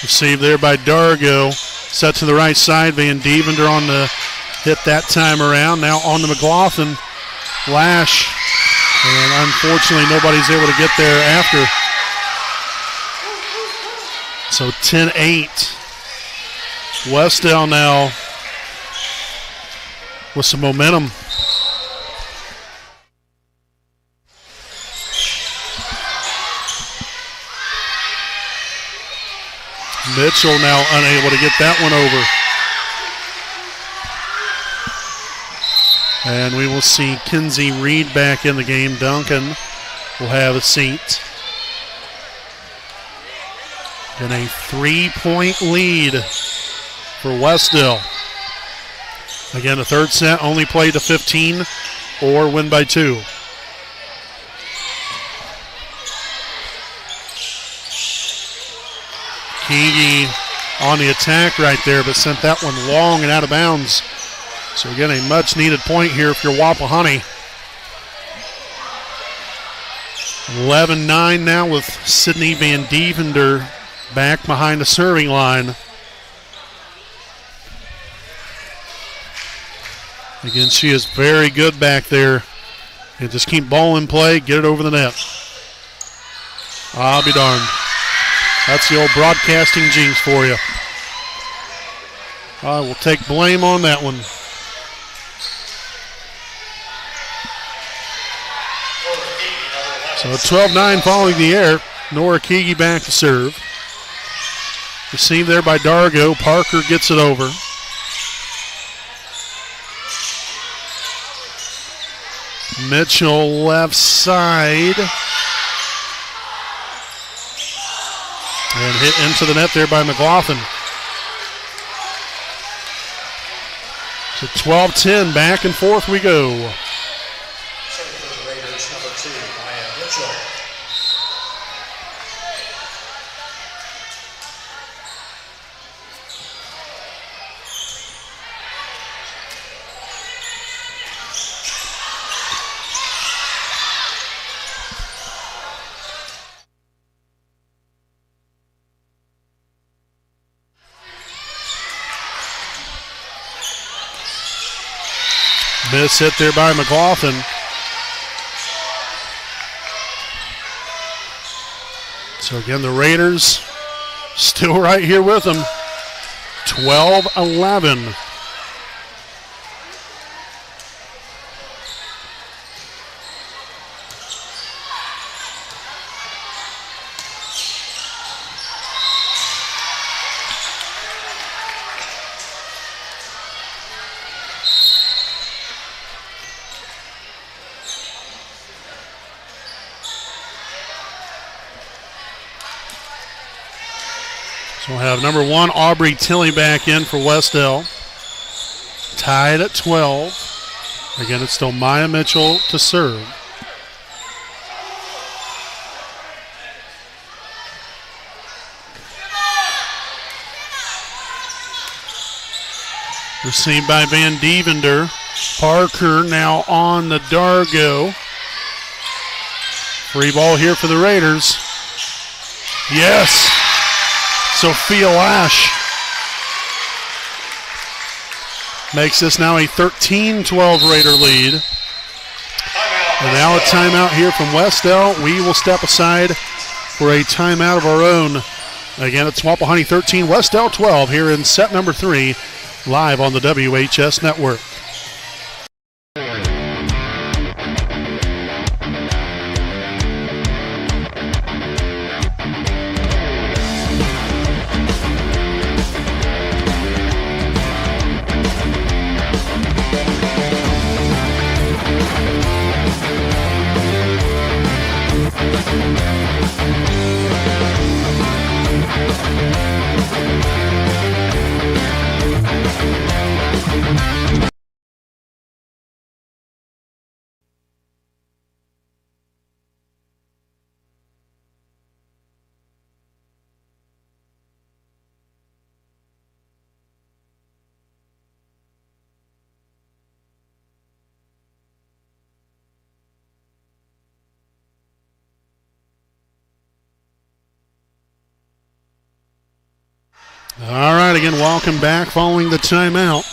Received there by Dargo. Set to the right side. Van Devender on the hit that time around. Now on to McLaughlin. Lash. And unfortunately, nobody's able to get there after. So 10-8. Wes-Del now with some momentum. Mitchell now unable to get that one over. And we will see Kinsey Reed back in the game. Duncan will have a seat. And a 3-point lead for Wes-Del. Again, the third set only play to 15 or win by 2. Keegi on the attack right there, but sent that one long and out of bounds. So again, a much needed point here for Wapahani. 11-9 now with Sydney Van Devender back behind the serving line. Again, she is very good back there. And just keep ball in play, get it over the net. I'll be darned. That's the old broadcasting jinx for you. I will take blame on that one. So 12-9 following the air. Nora Keegi back to serve. Received there by Dargo. Parker gets it over. Mitchell left side. And hit into the net there by McLaughlin. So 12-10, back and forth we go. Serving for the Raiders, number 2, Maya Mitchell. Miss hit there by McLaughlin. So again, the Raiders still right here with them. 12-11. So we'll have number 1, Aubrey Tilley, back in for Wes-Del. Tied at 12. Again, it's still Maya Mitchell to serve. Received by Van Devender. Parker now on the Dargo. Free ball here for the Raiders. Yes! Sophia Lash makes this now a 13-12 Raider lead. And now a timeout here from Wes-Del. We will step aside for a timeout of our own. Again, it's Wapahani 13, Wes-Del 12 here in set number 3, live on the WHS Network. All right, again, welcome back following the timeout.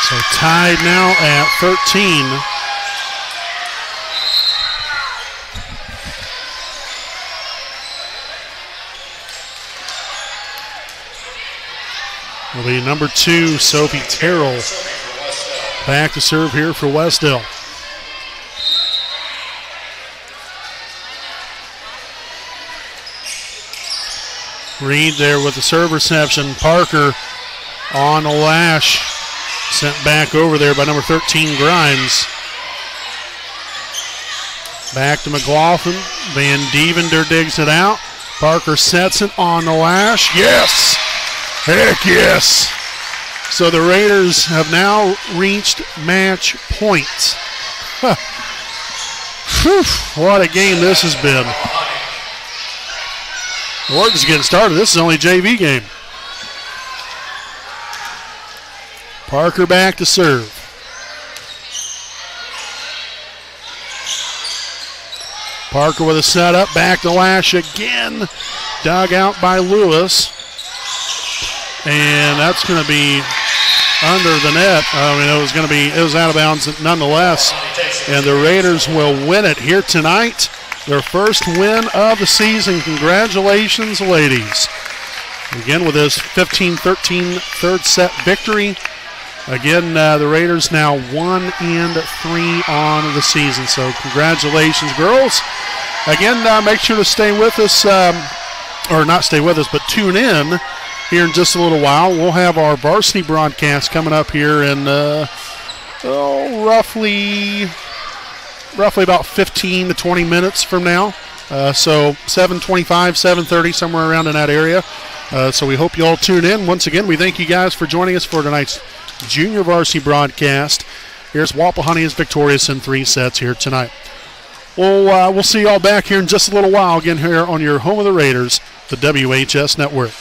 So tied now at 13. Will be number 2, Sophie Terrell. Back to serve here for Wes-Del. Reed there with the serve reception. Parker on the lash. Sent back over there by number 13, Grimes. Back to McLaughlin. Van Devender digs it out. Parker sets it on the lash. Yes! Heck yes! So the Raiders have now reached match point. Whew, what a game this has been. The work is getting started. This is only a JV game. Parker back to serve. Parker with a setup, back to lash again. Dug out by Lewis. And that's going to be under the net. I mean, it was out of bounds nonetheless. And the Raiders will win it here tonight. Their first win of the season. Congratulations, ladies. Again, with this 15-13 third set victory. Again, the Raiders now 1-3 on the season. So congratulations, girls. Again, make sure to stay with us, or not stay with us, but tune in here in just a little while. We'll have our varsity broadcast coming up here in roughly about 15 to 20 minutes from now. So 7:25, 7:30, somewhere around in that area. So we hope you all tune in. Once again, we thank you guys for joining us for tonight's junior varsity broadcast. Here's Wapahani is victorious in 3 sets here tonight. We'll see you all back here in just a little while again here on your home of the Raiders, the WHS Network.